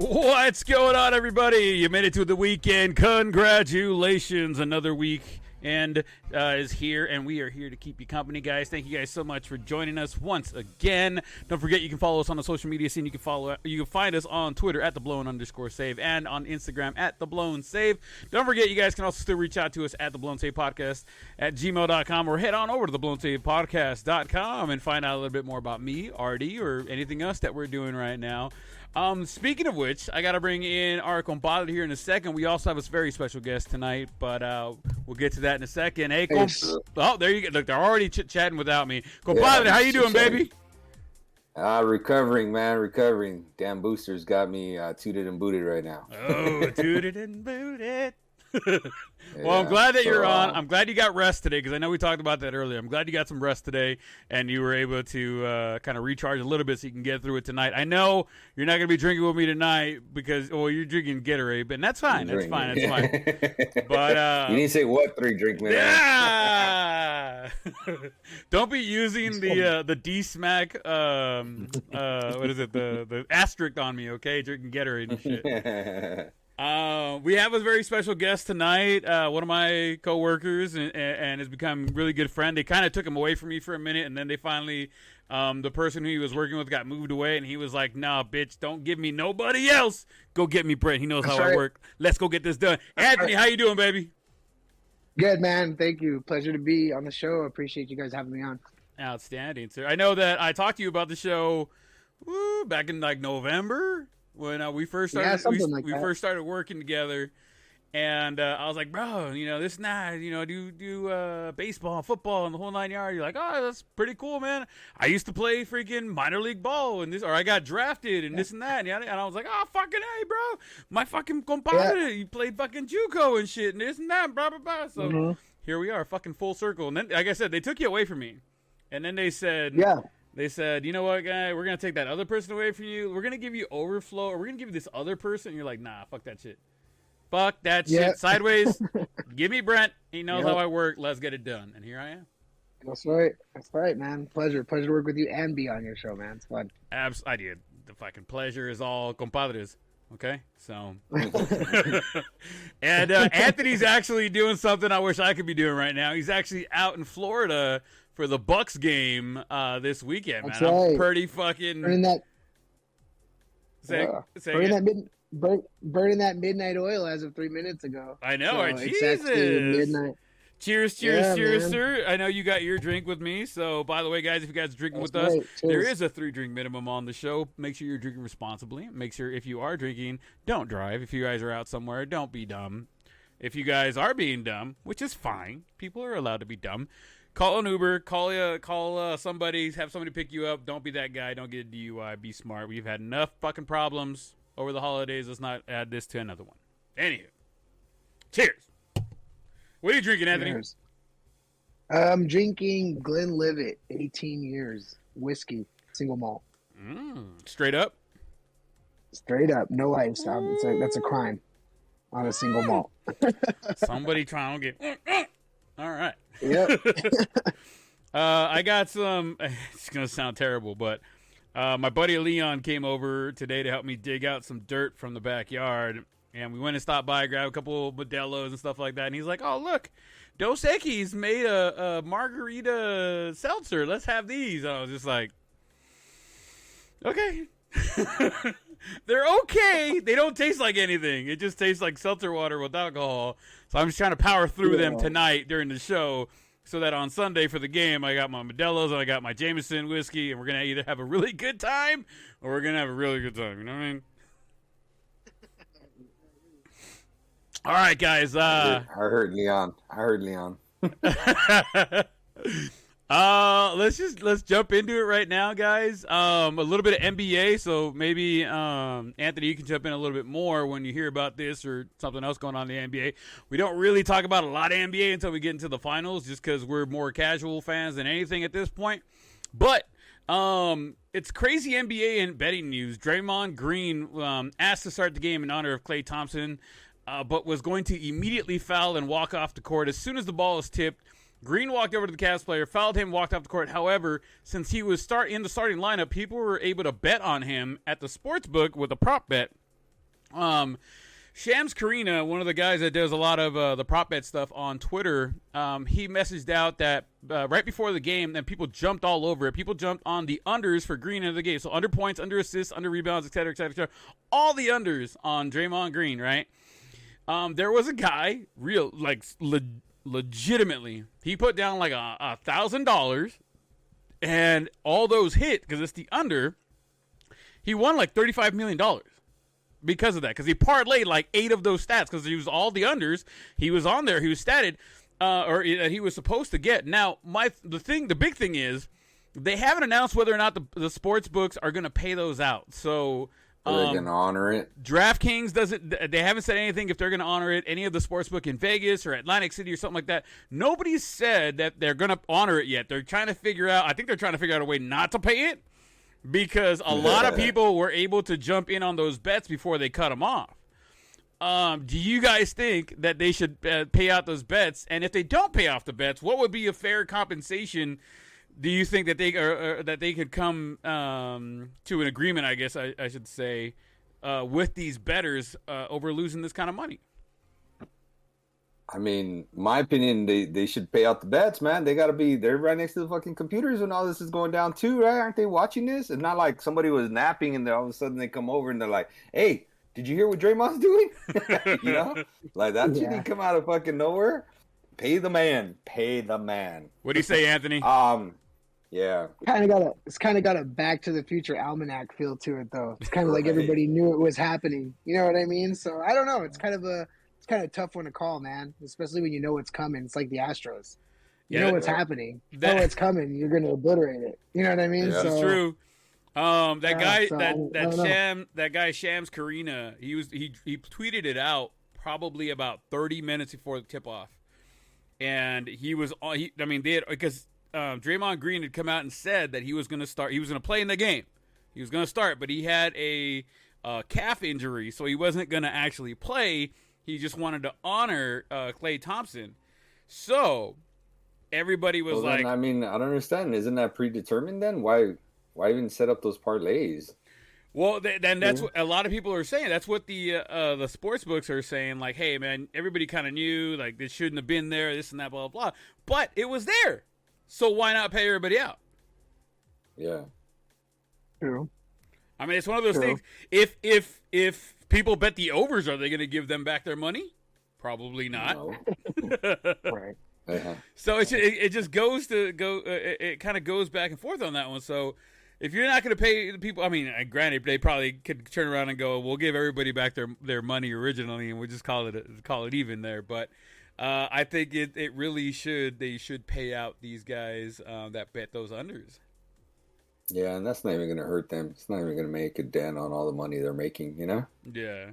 What's going on, everybody? You made it to the weekend. Congratulations. Another week is here, and we are here to keep you company, guys. Thank you guys so much for joining us once again. Don't forget, you can follow us on the social media scene. You can find us on Twitter at @theblown_save and on Instagram at @theblown_save. Don't forget, you guys can also still reach out to us at theblown_save_podcast at gmail.com, or head on over to theblown_save_podcast.com and find out a little bit more about me, RD, or anything else that we're doing right now. Speaking of which, I got to bring in our compadre here in a second. We also have a very special guest tonight, but we'll get to that in a second. Hey, oh, there you go. Look, they're already chatting without me. Compadre, how you doing, baby? Recovering, man, recovering. Damn boosters got me tooted and booted right now. Oh, tooted and booted. Well, I'm glad that you're on. I'm glad you got rest today, because I know we talked about that earlier. I'm glad you got some rest today, and you were able to kind of recharge a little bit so you can get through it tonight. I know you're not going to be drinking with me tonight because, you're drinking Gatorade, but that's fine. That's fine. That's fine. But you didn't say what 3 drink minutes. Yeah. Don't be using the D-Smack, what is it, the asterisk on me, okay? Drinking Gatorade and shit. We have a very special guest tonight, one of my coworkers, and has become a really good friend. They kind of took him away from me for a minute, and then they finally, the person who he was working with got moved away, and he was like, "Nah, bitch, don't give me nobody else. Go get me Brent. He knows how I work. Let's go get this done." Anthony, how you doing, baby? Good, man. Thank you. Pleasure to be on the show. I appreciate you guys having me on. Outstanding, sir. I know that I talked to you about the show back in like November. When we first started, first started working together, and I was like, bro, this and that, do baseball, football, and the whole 9 yards. You're like, oh, that's pretty cool, man. I used to play freaking minor league ball, and I got drafted, and this and that, and I was like, oh, fucking hey, bro, my fucking compadre, he played fucking JUCO and shit, and this and that, blah blah blah. So here we are, fucking full circle. And then, like I said, they took you away from me, and then they said, They said, you know what, guy? We're going to take that other person away from you. We're going to give you overflow, or we're going to give you this other person. And you're like, nah, fuck that shit. Fuck that shit. Sideways. Give me Brent. He knows how I work. Let's get it done. And here I am. That's right. That's right, man. Pleasure to work with you and be on your show, man. It's fun. I did. The fucking pleasure is all compadres. Okay? So. And Anthony's actually doing something I wish I could be doing right now. He's actually out in Florida for the Bucks game this weekend, man. Right. I'm pretty fucking burning that midnight oil as of 3 minutes ago. I know, right? Jesus. Midnight. Cheers, sir. I know you got your drink with me. So, by the way, guys, if you guys are drinking with us, there is a 3-drink minimum on the show. Make sure you're drinking responsibly. Make sure if you are drinking, don't drive. If you guys are out somewhere, don't be dumb. If you guys are being dumb, which is fine, people are allowed to be dumb. Call an Uber, call somebody, have somebody pick you up. Don't be that guy. Don't get a DUI. Be smart. We've had enough fucking problems over the holidays. Let's not add this to another one. Anywho, cheers. What are you drinking, Anthony? Cheers. I'm drinking Glenlivet, 18 years, whiskey, single malt. Straight up? Straight up, no ice. That's a crime on a single malt. Somebody trying to get... All right. Yep. I got some. It's gonna sound terrible, but my buddy Leon came over today to help me dig out some dirt from the backyard, and we went and stopped by, grabbed a couple of Modelo's and stuff like that. And he's like, "Oh, look, Dos Equis made a margarita seltzer. Let's have these." And I was just like, "Okay." They're okay. They don't taste like anything. It just tastes like seltzer water with alcohol. So I'm just trying to power through them tonight during the show so that on Sunday for the game, I got my Modelo's and I got my Jameson whiskey, and we're going to either have a really good time or we're going to have a really good time. You know what I mean? All right, guys. I heard Leon. Let's jump into it right now, guys. A little bit of NBA, so maybe Anthony, you can jump in a little bit more when you hear about this or something else going on in the NBA. We don't really talk about a lot of NBA until we get into the finals, just because we're more casual fans than anything at this point. But it's crazy NBA and betting news. Draymond Green asked to start the game in honor of Klay Thompson, but was going to immediately foul and walk off the court as soon as the ball is tipped. Green walked over to the Cavs player, fouled him, walked off the court. However, since he was in the starting lineup, people were able to bet on him at the sports book with a prop bet. Shams Karina, one of the guys that does a lot of the prop bet stuff on Twitter, he messaged out that right before the game, and people jumped all over it. People jumped on the unders for Green in the game. So under points, under assists, under rebounds, et cetera, et cetera, et cetera. All the unders on Draymond Green, right? There was a guy, legitimately, he put down like $1,000, and all those hit because it's the under. He won like $35 million. Because of that, because he parlayed like 8 of those stats, because he was all the unders. He was on there. He was statted, or he was supposed to get. Now, the big thing is they haven't announced whether or not the sports books are going to pay those out. So they're going to honor it. DraftKings doesn't. They haven't said anything if they're going to honor it. Any of the sportsbook in Vegas or Atlantic City or something like that. Nobody's said that they're going to honor it yet. They're trying to figure out. I think they're trying to figure out a way not to pay it. Because a lot of people were able to jump in on those bets before they cut them off. Do you guys think that they should pay out those bets? And if they don't pay off the bets, what would be a fair compensation? Do you think that they could come to an agreement, I guess I should say, with these bettors over losing this kind of money? I mean, my opinion, they should pay out the bets, man. They're right next to the fucking computers when all this is going down too, right? Aren't they watching this? It's not like somebody was napping and then all of a sudden they come over and they're like, hey, did you hear what Draymond's doing? You know? Like that shit didn't come out of fucking nowhere. Pay the man. Pay the man. What do you say, Anthony? Yeah. It's kind of got a Back to the Future almanac feel to it, though. It's kind of like everybody knew it was happening. You know what I mean? So I don't know. It's kind of a tough one to call, man. Especially when you know it's coming. It's like the Astros. You know what's happening. You know it's coming. You're going to obliterate it. You know what I mean? Yeah. That's true. That guy Shams Karina, he tweeted it out probably about 30 minutes before the tip off, and because Draymond Green had come out and said that he was going to start. He was going to play in the game. He was going to start, but he had a calf injury, so he wasn't going to actually play. He just wanted to honor Klay Thompson. So everybody was like, I don't understand. Isn't that predetermined then? Why even set up those parlays? Well, then that's what a lot of people are saying. That's what the sports books are saying. Like, hey, man, everybody kind of knew, like, this shouldn't have been there, this and that, blah, blah, blah. But it was there. So why not pay everybody out? Yeah. True. I mean, it's one of those things. If people bet the overs, are they going to give them back their money? Probably not. No. Right. Uh-huh. So it just goes to go. It kind of goes back and forth on that one. So if you're not going to pay the people, I mean, granted, they probably could turn around and go, "We'll give everybody back their money originally, and we'll just call it even there." But I think it really should. They should pay out these guys that bet those unders. Yeah, and that's not even going to hurt them. It's not even going to make a dent on all the money they're making, you know? Yeah.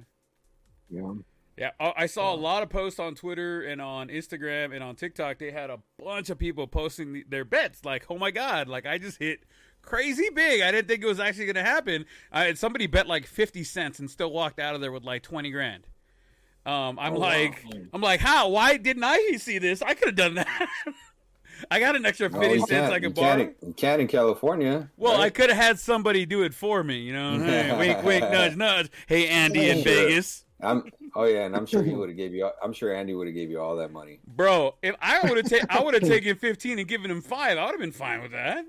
Yeah. Yeah, I saw a lot of posts on Twitter and on Instagram and on TikTok. They had a bunch of people posting their bets. Like, oh my God, like I just hit crazy big. I didn't think it was actually going to happen. Somebody bet like 50 cents and still walked out of there with like 20 grand. I'm like, how? Why didn't I see this? I could have done that. I got an extra 50 cents I could borrow. You can in California. Well, right? I could have had somebody do it for me, you know. Hey, wink, wink, nudge, nudge. Hey, Andy in Vegas. And I'm sure he would have gave you. I'm sure Andy would have gave you all that money, bro. If I would have taken 15 and given him 5. I would have been fine with that.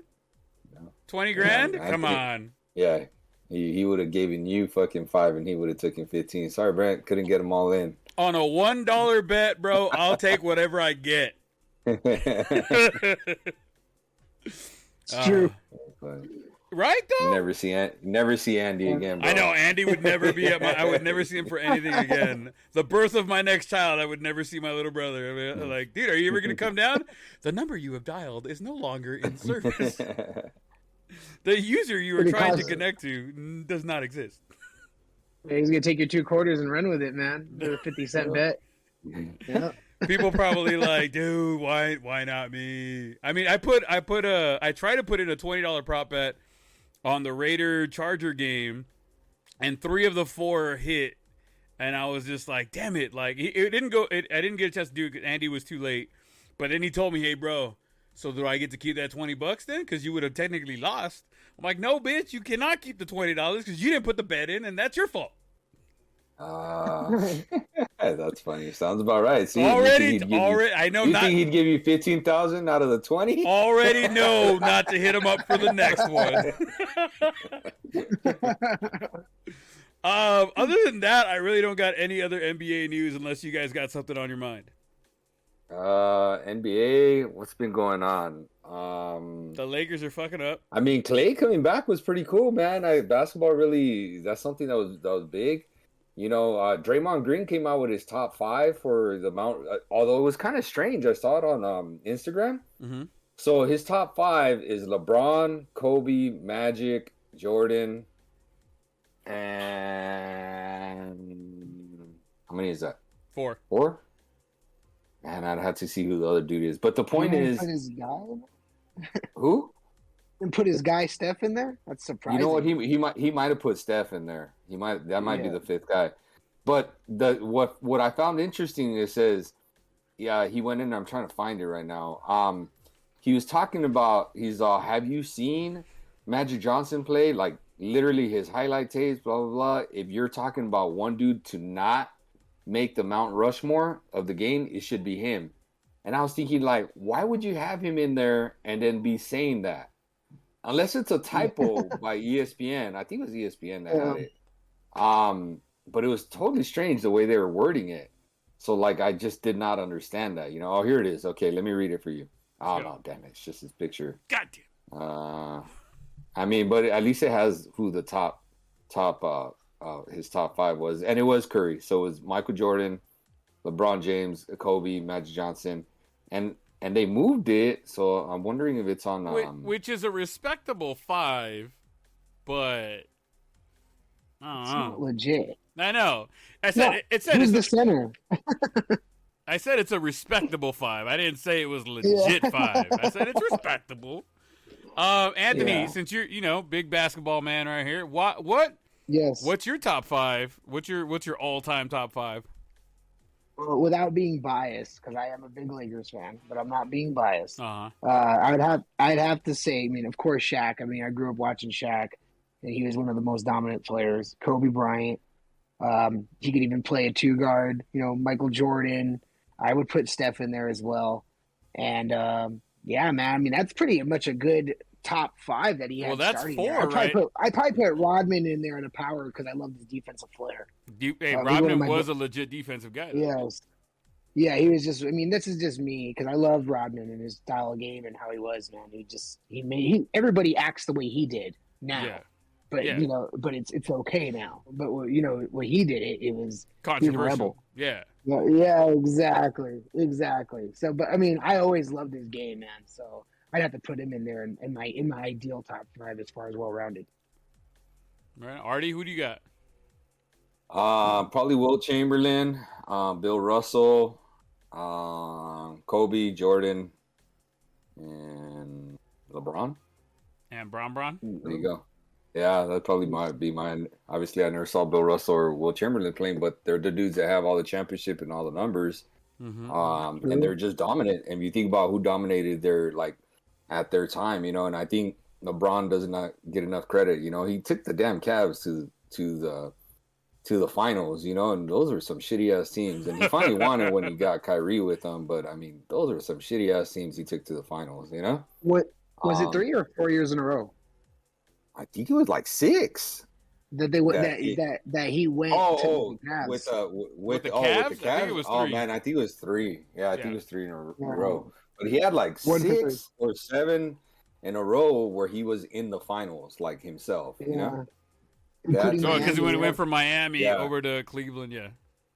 20 grand? Come on. Yeah, he would have given you fucking 5, and he would have taken 15. Sorry, Brent, couldn't get them all in. On a $1 bet, bro, I'll take whatever I get. It's true. Right though. Never see Andy again, bro. I know Andy would never be at I would never see him for anything again. The birth of my next child, I would never see my little brother. I mean, like, dude, are you ever gonna come down? The number you have dialed is no longer in service. The user you were trying to connect to does not exist. Yeah, he's gonna take your 2 quarters and run with it, man. The 50-cent bet. Yeah. People probably like, dude, why not me? I mean, I try to put in a $20 prop bet on the Raider Charger game, and 3 of the 4 hit, and I was just like, damn it! Like it didn't go. I didn't get a chance to do it because Andy was too late. But then he told me, hey, bro, so do I get to keep that $20 then? Because you would have technically lost. I'm like, no, bitch, you cannot keep the $20 because you didn't put the bet in, and that's your fault. That's funny. Sounds about right. See, already. I know. You think he'd give you 15,000 out of the 20? Already know not to hit him up for the next one. Other than that, I really don't got any other NBA news unless you guys got something on your mind. NBA, what's been going on? The Lakers are fucking up. I mean, Clay coming back was pretty cool, man. Basketball really, that's something that was big. You know, Draymond Green came out with his top 5 for the Mount. Although it was kind of strange, I saw it on Instagram. Mm-hmm. So his top 5 is LeBron, Kobe, Magic, Jordan, and how many is that? 4. 4? Man, I'd have to see who the other dude is. But the point is, put his guy who? And put his guy Steph in there. That's surprising. You know what? He might have put Steph in there. That might be the 5th guy. But what I found interesting, it says, yeah, he went in. I'm trying to find it right now. He was talking about have you seen Magic Johnson play? Like literally his highlight tapes, blah blah blah. If you're talking about one dude to not make the Mount Rushmore of the game, it should be him. And I was thinking, like, why would you have him in there and then be saying that? Unless it's a typo by ESPN. I think it was ESPN that had it. But it was totally strange the way they were wording it. So, like, I just did not understand that. You know, oh, here it is. Okay, let me read it for you. Oh, no, damn it. It's just his picture. Goddamn. I mean, but at least it has who the his top 5 was. And it was Curry. So it was Michael Jordan, LeBron James, Kobe, Magic Johnson. And they moved it, so I'm wondering if it's on... which is a respectable 5, but... It's not legit. I know. I said it's the center. I said it's a respectable 5. I didn't say it was legit 5. I said it's respectable. Anthony, since you're big basketball man right here, what? Yes. What's your top 5? What's your all-time top 5? Without being biased, because I am a big Lakers fan, but I'm not being biased. Uh-huh. I'd have to say, I mean, of course, Shaq. I mean, I grew up watching Shaq, and he was one of the most dominant players. Kobe Bryant. He could even play a 2-guard. You know, Michael Jordan. I would put Steph in there as well. And yeah, man. I mean, that's pretty much a good top 5 that he had. Well, that's starting 4, there. right? I'd probably put Rodman in there in a power because I love his defensive flair. Rodman was a legit defensive guy. Yes. Yeah, he was just. I mean, this is just me because I loved Rodman and his style of game and how he was, man. Everybody acts the way he did now. Yeah. But but it's okay now. But what he did, it was controversial. Yeah. Yeah, exactly. So, but I mean, I always loved his game, man. So I'd have to put him in there in my ideal top 5 as far as well-rounded. All right, Artie, who do you got? Probably Wilt Chamberlain, Bill Russell, Kobe, Jordan, and LeBron. And Bron. There you go. Yeah, that probably might be mine. Obviously, I never saw Bill Russell or Wilt Chamberlain playing, but they're the dudes that have all the championship and all the numbers. Mm-hmm. And they're just dominant. And if you think about who dominated at their time, and I think LeBron does not get enough credit. He took the damn Cavs to the finals, and those are some shitty ass teams. And he finally won it when he got Kyrie with them. But I mean, those are some shitty ass teams he took to the finals. What was it, 3 or 4 years in a row? I think it was like 6. That he went to the Cavs. With the Cavs? I think it was 3. Oh man, I think it was 3. Yeah, I think it was 3 in a row. But he had like 6 or 7 in a row where he was in the finals, like himself. Because he went from Miami over to Cleveland,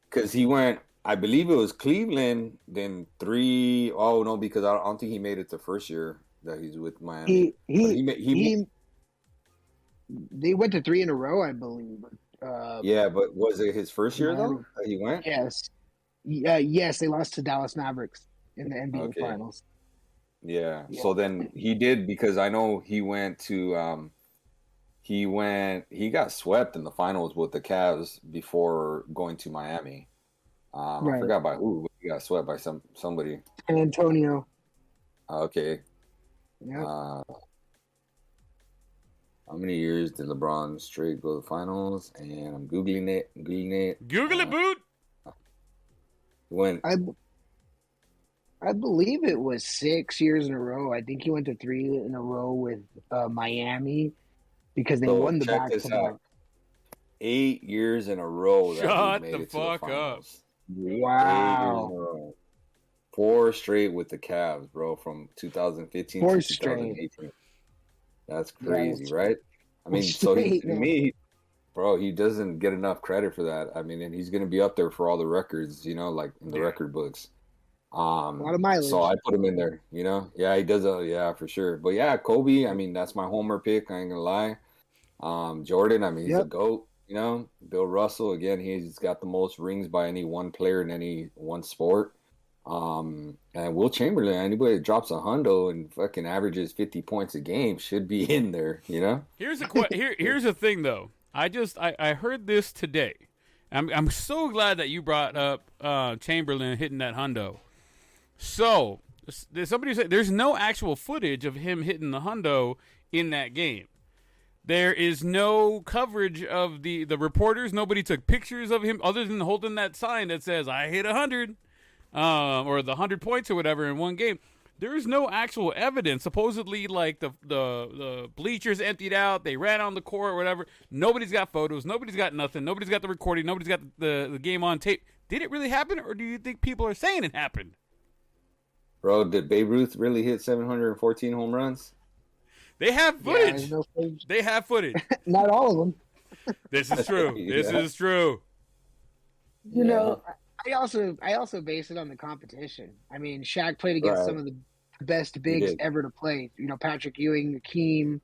Because he went, I believe it was Cleveland, then 3. Oh no, because I don't think he made it the first year that he's with Miami. They went to 3 in a row, I believe. But was it his first year though that he went? Yes. Yes, they lost to Dallas Mavericks in the NBA Finals. Yeah. So then he did, because I know he went to he got swept in the finals with the Cavs before going to Miami. I forgot by who. He got swept by somebody. San Antonio. Okay. Yeah. How many years did LeBron straight go to the finals? And I'm Googling it. Google it, boot. When I believe it was 6 years in a row. I think he went to 3 in a row with Miami because they won the back-to-back. 8 years in a row. Shut the fuck up. Wow. 4 straight with the Cavs, bro, from 2015 to 2018. That's crazy, right? I mean, so he doesn't get enough credit for that. I mean, and he's going to be up there for all the records, like in the record books. A lot of mileage. So I put him in there, Yeah, he does. Yeah, for sure. But yeah, Kobe, I mean, that's my homer pick. I ain't going to lie. Jordan, I mean, he's a GOAT, Bill Russell, again, he's got the most rings by any one player in any one sport. And Will Chamberlain, anybody that drops a hundo and fucking averages 50 points a game should be in there, Here's the thing though. I heard this today. I'm so glad that you brought up Chamberlain hitting that hundo. So somebody said there's no actual footage of him hitting the hundo in that game. There is no coverage of the reporters. Nobody took pictures of him other than holding that sign that says I hit 100. Or the 100 points or whatever in one game. There is no actual evidence. Supposedly, like the bleachers emptied out, they ran on the court, or whatever. Nobody's got photos. Nobody's got nothing. Nobody's got the recording. Nobody's got the game on tape. Did it really happen, or do you think people are saying it happened? Bro, did Babe Ruth really hit 714 home runs? They have footage. They have footage. Not all of them. This is true. This is true. You know. I also base it on the competition. I mean, Shaq played against some of the best bigs ever to play. Patrick Ewing, Hakeem.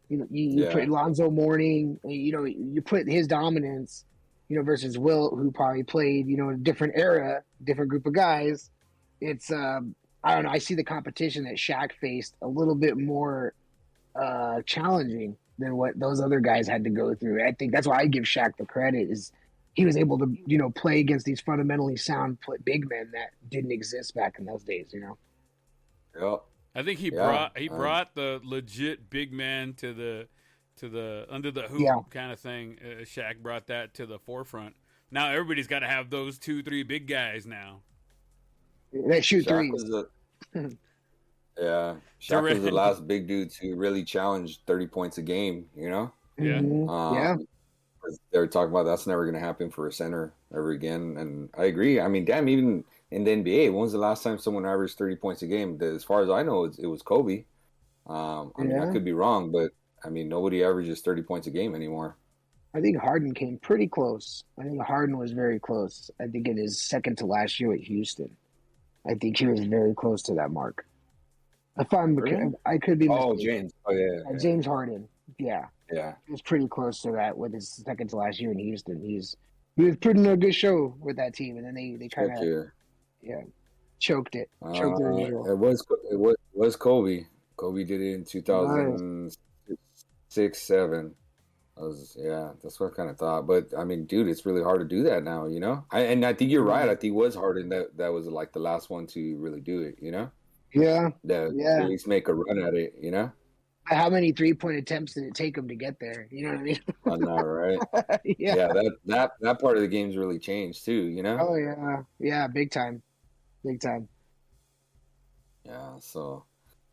You put Lonzo Mourning. You put his dominance. Versus Wilt, who probably played. A different era, different group of guys. It's I don't know. I see the competition that Shaq faced a little bit more challenging than what those other guys had to go through. I think that's why I give Shaq the credit is. He was able to, play against these fundamentally sound big men that didn't exist back in those days, Yep. I think he brought the legit big man to the under the hoop kind of thing. Shaq brought that to the forefront. Now everybody's got to have those 2-3 big guys now. They shoot threes. Shaq was the last big dude to really challenge 30 points a game. Yeah. Yeah. They were talking about that's never going to happen for a center ever again. And I agree. I mean, damn, even in the NBA, when was the last time someone averaged 30 points a game? As far as I know, it was Kobe. I mean, I could be wrong, but I mean, nobody averages 30 points a game anymore. I think Harden came pretty close. I think Harden was very close. I think in his second to last year at Houston, I think he was very close to that mark. I could be mistaken. Oh, James. Oh, yeah. James Harden. Yeah. Yeah. He was pretty close to that with his second to last year in Houston. He was putting a good show with that team, and then they kind of choked it. Choked it. It was Kobe. Kobe did it in 2006, 7. That's what I kind of thought. But I mean, dude, it's really hard to do that now, and I think you're right. I think it was Harden that was like the last one to really do it, Yeah. At least make a run at it, How many 3-point attempts did it take him to get there? You know what I mean? I know, right? That part of the game's really changed too, Oh yeah, big time. Yeah, so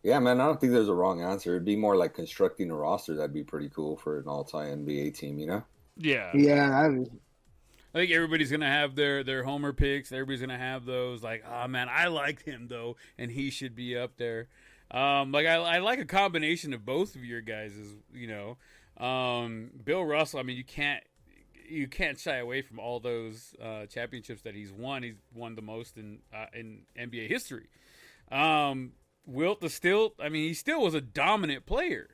man, I don't think there's a wrong answer. It'd be more like constructing a roster. That'd be pretty cool for an all-time NBA team, Yeah. Yeah. I think everybody's gonna have their homer picks. Everybody's gonna have those like, oh man, I liked him though, and he should be up there. I like a combination of both of your guys', Bill Russell. I mean, you can't shy away from all those championships that he's won. He's won the most in NBA history. Wilt is still. I mean, he still was a dominant player.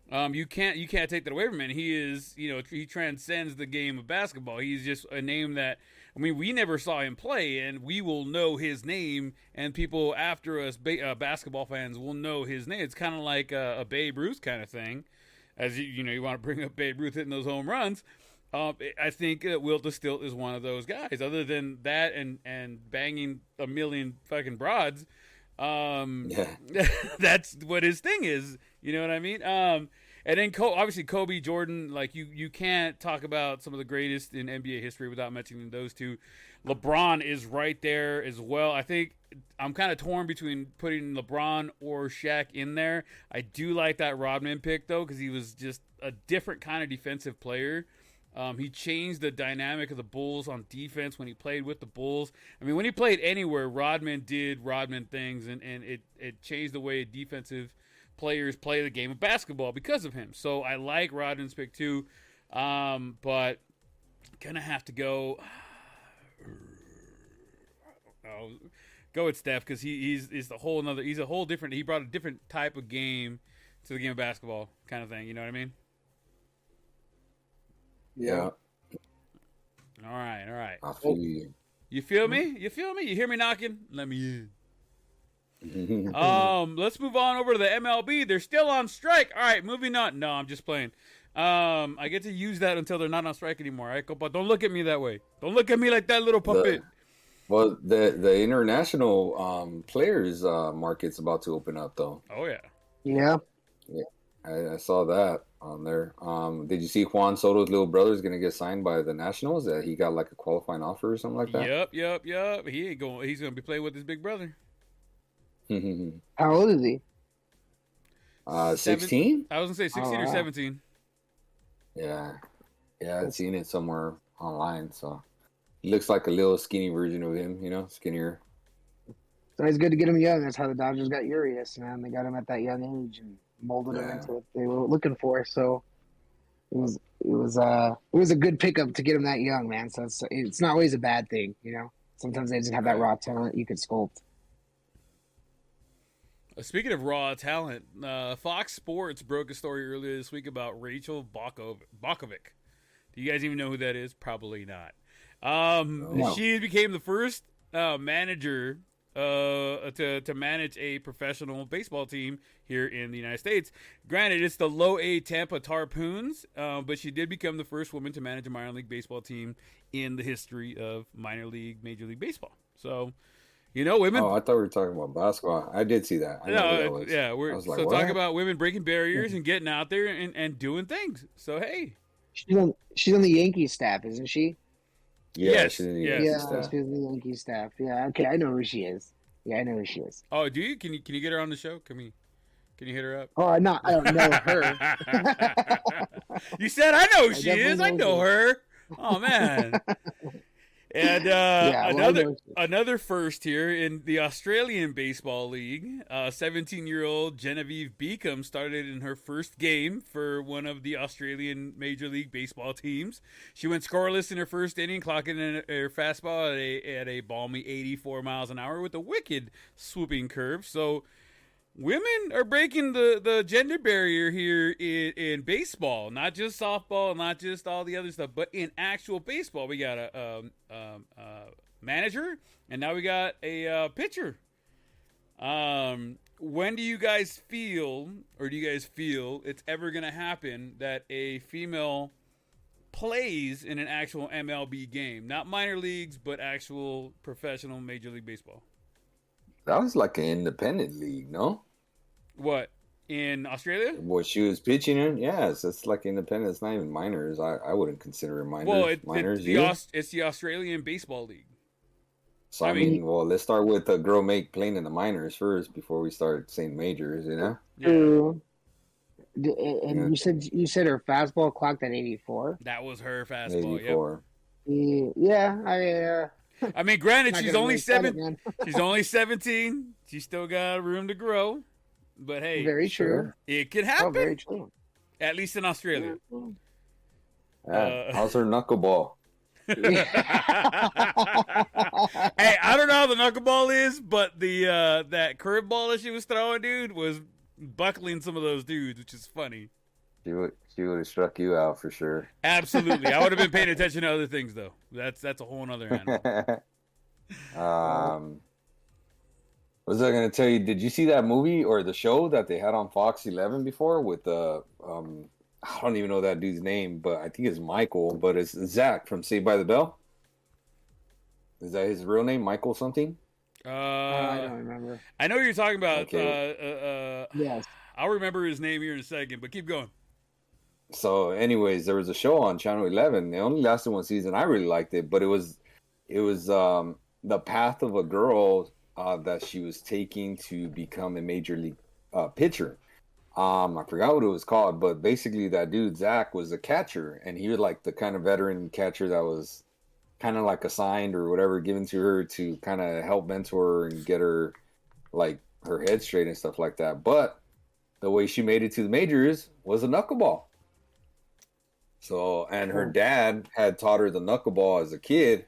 You can't take that away from him. He is, he transcends the game of basketball. He's just a name that. I mean, we never saw him play, and we will know his name, and people after us, basketball fans, will know his name. It's kind of like a Babe Ruth kind of thing, as you want to bring up Babe Ruth hitting those home runs. I think Wilt Stilt is one of those guys. Other than that, and banging a million fucking broads, that's what his thing is. You know what I mean? And then obviously Kobe, Jordan, like you can't talk about some of the greatest in NBA history without mentioning those two. LeBron is right there as well. I think I'm kind of torn between putting LeBron or Shaq in there. I do like that Rodman pick though, because he was just a different kind of defensive player. He changed the dynamic of the Bulls on defense when he played with the Bulls. I mean, when he played anywhere, Rodman did Rodman things, and it changed the way defensive players play the game of basketball because of him. So I like Rodman's pick too, but gonna have to go. Go with Steph because he's a whole different. He brought a different type of game to the game of basketball, kind of thing. You know what I mean? Yeah. All right. I feel you. You feel me? You hear me knocking? Let me in. Let's move on over to the MLB. They're still on strike. All right, moving on. No, I'm just playing. I get to use that until they're not on strike anymore. All right, but don't look at me that way. Don't look at me like that little puppet. The international players market's about to open up though. Oh yeah. Yeah. I saw that on there. Did you see Juan Soto's little brother is going to get signed by the Nationals? That he got like a qualifying offer or something like that. Yep. He ain't going. He's going to be playing with his big brother. How old is he? 16. I was gonna say 16 or 17. Yeah, I've seen it somewhere online. So he looks like a little skinny version of him. You know, skinnier. So it's good to get him young. That's how the Dodgers got Urias, man. They got him at that young age and molded him into what they were looking for. So it was a good pickup to get him that young, man. So it's not always a bad thing, you know. Sometimes they just have that raw talent you could sculpt. Speaking of raw talent, Fox Sports broke a story earlier this week about Rachel Bokovic. Do you guys even know who that is? Probably not. No. She became the first manager to manage a professional baseball team here in the United States. Granted, it's the Low A Tampa Tarpoons, but she did become the first woman to manage a minor league baseball team in the history of Major League Baseball. So, you know, women. Oh, I thought we were talking about basketball. I did see that. We're talking about women breaking barriers and getting out there and doing things. So hey, she's on the Yankees staff, isn't she? Yeah, she's in the Yankees staff. She's in the Yankees staff. Yeah, okay, I know who she is. Yeah, I know who she is. Oh, do you? Can you get her on the show? Can you hit her up? Oh, no, I don't know her. You said I know who she is. I know her. Oh man. And another first here in the Australian Baseball League, 17-year-old Genevieve Beacom started in her first game for one of the Australian Major League Baseball teams. She went scoreless in her first inning, clocking in her fastball at a balmy 84 miles an hour with a wicked swooping curve. So women are breaking the gender barrier here in baseball, not just softball, not just all the other stuff, but in actual baseball. We got a manager, and now we got a pitcher. When do you guys feel it's ever going to happen that a female plays in an actual MLB game? Not minor leagues, but actual professional Major League Baseball. That was like an independent league, no? What, in Australia? What she was pitching in? Yes, it's like independent. It's not even minors. I wouldn't consider it minors. Well, minors. It's the Australian Baseball League. So I mean, well, let's start with a girl playing in the minors first before we start saying majors. You know. Yeah. And you said her fastball clocked at 84. That was her fastball. 84. Yep. Yeah. I mean, granted, she's only 7. She's only 17. She's still got room to grow. But hey, very true. It could happen. Oh, very true. At least in Australia. How's her knuckleball? Hey, I don't know how the knuckleball is, but the that curveball that she was throwing, dude, was buckling some of those dudes, which is funny. She would have struck you out for sure. Absolutely. I would have been paying attention to other things though. That's a whole other animal. What was I going to tell you? Did you see that movie or the show that they had on Fox 11 before with I don't even know that dude's name, but I think it's Michael, but it's Zach from Saved by the Bell. Is that his real name, Michael something? I don't remember. I know what you're talking about. Okay. Yes. I'll remember his name here in a second, but keep going. So, anyways, there was a show on Channel 11. It only lasted one season. I really liked it, but it was the path of a girl that she was taking to become a major league pitcher. I forgot what it was called, but basically that dude Zach was a catcher, and he was like the kind of veteran catcher that was kind of like assigned or whatever given to her to kind of help mentor her and get her like her head straight and stuff like that. But the way she made it to the majors was a knuckleball. So, and her dad had taught her the knuckleball as a kid,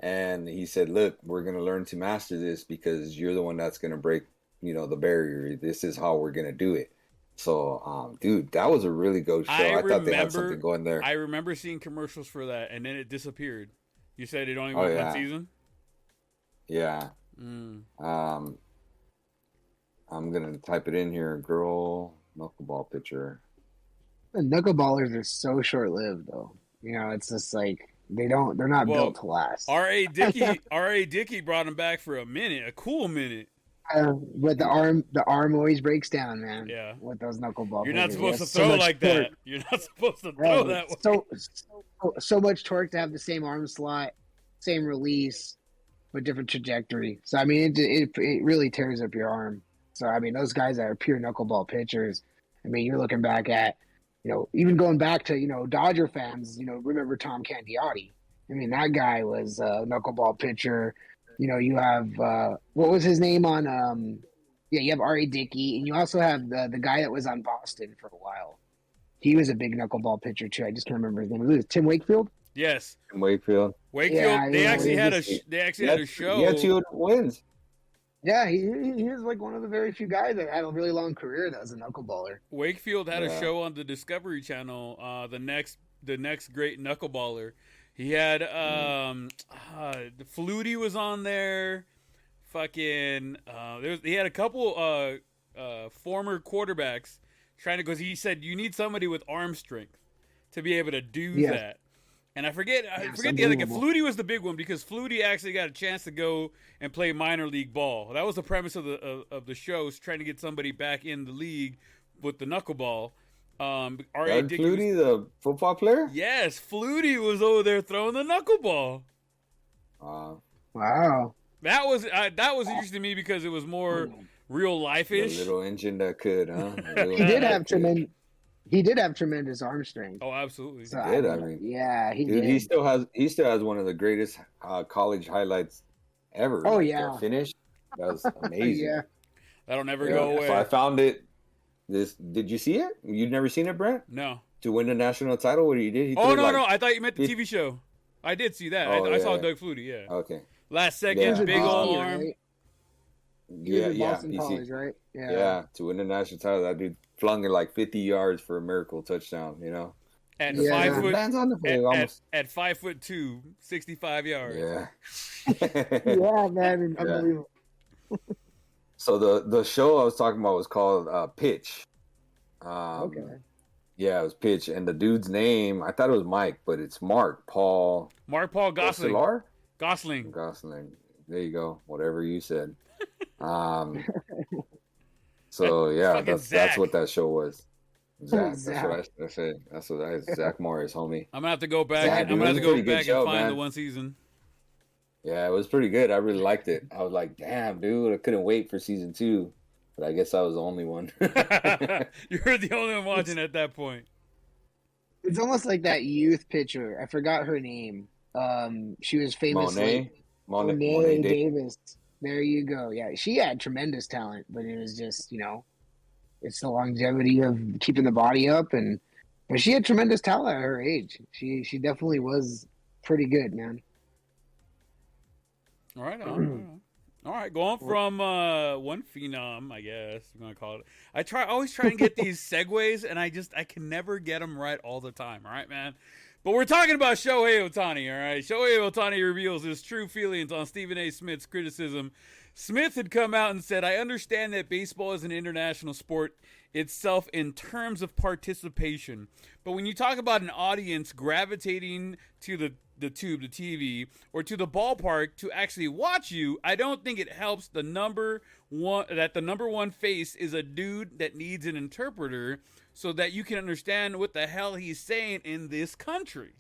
and he said, "Look, we're gonna learn to master this because you're the one that's gonna break, the barrier. This is how we're gonna do it." So, dude, that was a really good show. I thought they had something going there. I remember seeing commercials for that, and then it disappeared. You said it only went one season? Yeah. I'm going to type it in here. Girl knuckleball pitcher. The knuckleballers are so short-lived, though. It's just like they're not built to last. R.A. Dickey brought him back for a cool minute. But the arm always breaks down, man. Yeah. With those knuckleball. You're not supposed to throw like that. You're not supposed to throw that way. So much torque to have the same arm slot, same release, but different trajectory. So I mean, it really tears up your arm. So I mean, those guys that are pure knuckleball pitchers. I mean, you're looking back at, even going back to Dodger fans. Remember Tom Candiotti? I mean, that guy was a knuckleball pitcher. You have what was his name on? You have R.A. Dickey, and you also have the guy that was on Boston for a while. He was a big knuckleball pitcher too. I just can't remember his name. Was it Tim Wakefield? Yes, Tim Wakefield. Yeah, they actually had a show. He had 2 wins. Yeah, he was like one of the very few guys that had a really long career that was a knuckleballer. Wakefield had a show on the Discovery Channel. The next great knuckleballer. He had Flutie was on there. Fucking he had a couple former quarterbacks trying to, because he said you need somebody with arm strength to be able to do that. And I forget the other guy. Flutie was the big one because Flutie actually got a chance to go and play minor league ball. That was the premise of the show, is trying to get somebody back in the league with the knuckleball. Flutie, the football player? Yes, Flutie was over there throwing the knuckleball. Wow. That was interesting to me because it was more real life-ish. The little engine that could, huh? He did have tremendous arm strength. Oh, absolutely. So, he did. Yeah, he did. He still has one of the greatest college highlights ever. Oh, yeah. Finish. That was amazing. Yeah. That'll never go away. So I found it. Did you see it? You'd never seen it, Brent? No. To win the national title, what he did? No! I thought you meant the TV show. I did see that. I saw Doug Flutie. Yeah. Okay. Last second, big old arm. Right? Boston College, right? Yeah. To win the national title, that dude flung it like 50 yards for a miracle touchdown. At 5'2", 65 yards. Yeah. Yeah, man, unbelievable. So the show I was talking about was called Pitch. Okay. Yeah, it was Pitch, and the dude's name, I thought it was Mike, but it's Mark Paul Gosselaar. Gosling. There you go. Whatever you said. So yeah, that's what that show was. Zach. That's it. That's Zach Morris, homie. I'm gonna have to go back. I'm gonna have to go back and find the one season. Yeah, it was pretty good. I really liked it. I was like, damn, dude, I couldn't wait for season 2. But I guess I was the only one. You were the only one watching at that point. It's almost like that youth pitcher. I forgot her name. She was famous. Monet Davis. There you go. Yeah, she had tremendous talent, but it was just, it's the longevity of keeping the body up, but she had tremendous talent at her age. She definitely was pretty good, man. All right. Going from one phenom, I guess you're gonna call it. I always try and get these segues, and I can never get them right all the time. All right, man. But we're talking about Shohei Ohtani. All right. Shohei Ohtani reveals his true feelings on Stephen A. Smith's criticism. Smith had come out and said, "I understand that baseball is an international sport itself in terms of participation, but when you talk about an audience gravitating to tube, the TV, or to the ballpark to actually watch you, I don't think it helps the number one face is a dude that needs an interpreter so that you can understand what the hell he's saying in this country.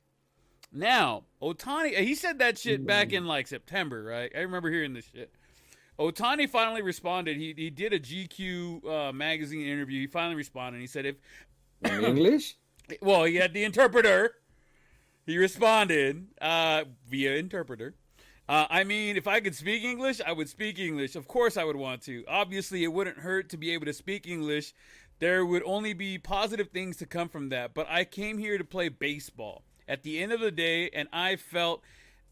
Now, Ohtani, he said that shit back in like September, right? I remember hearing this shit. Ohtani finally responded. He did a GQ magazine interview. He finally responded. He said, "If in English, well, he had the interpreter. He responded via interpreter. I mean, if I could speak English, I would speak English. Of course, I would want to. Obviously, it wouldn't hurt to be able to speak English. There would only be positive things to come from that. But I came here to play baseball at the end of the day, and I felt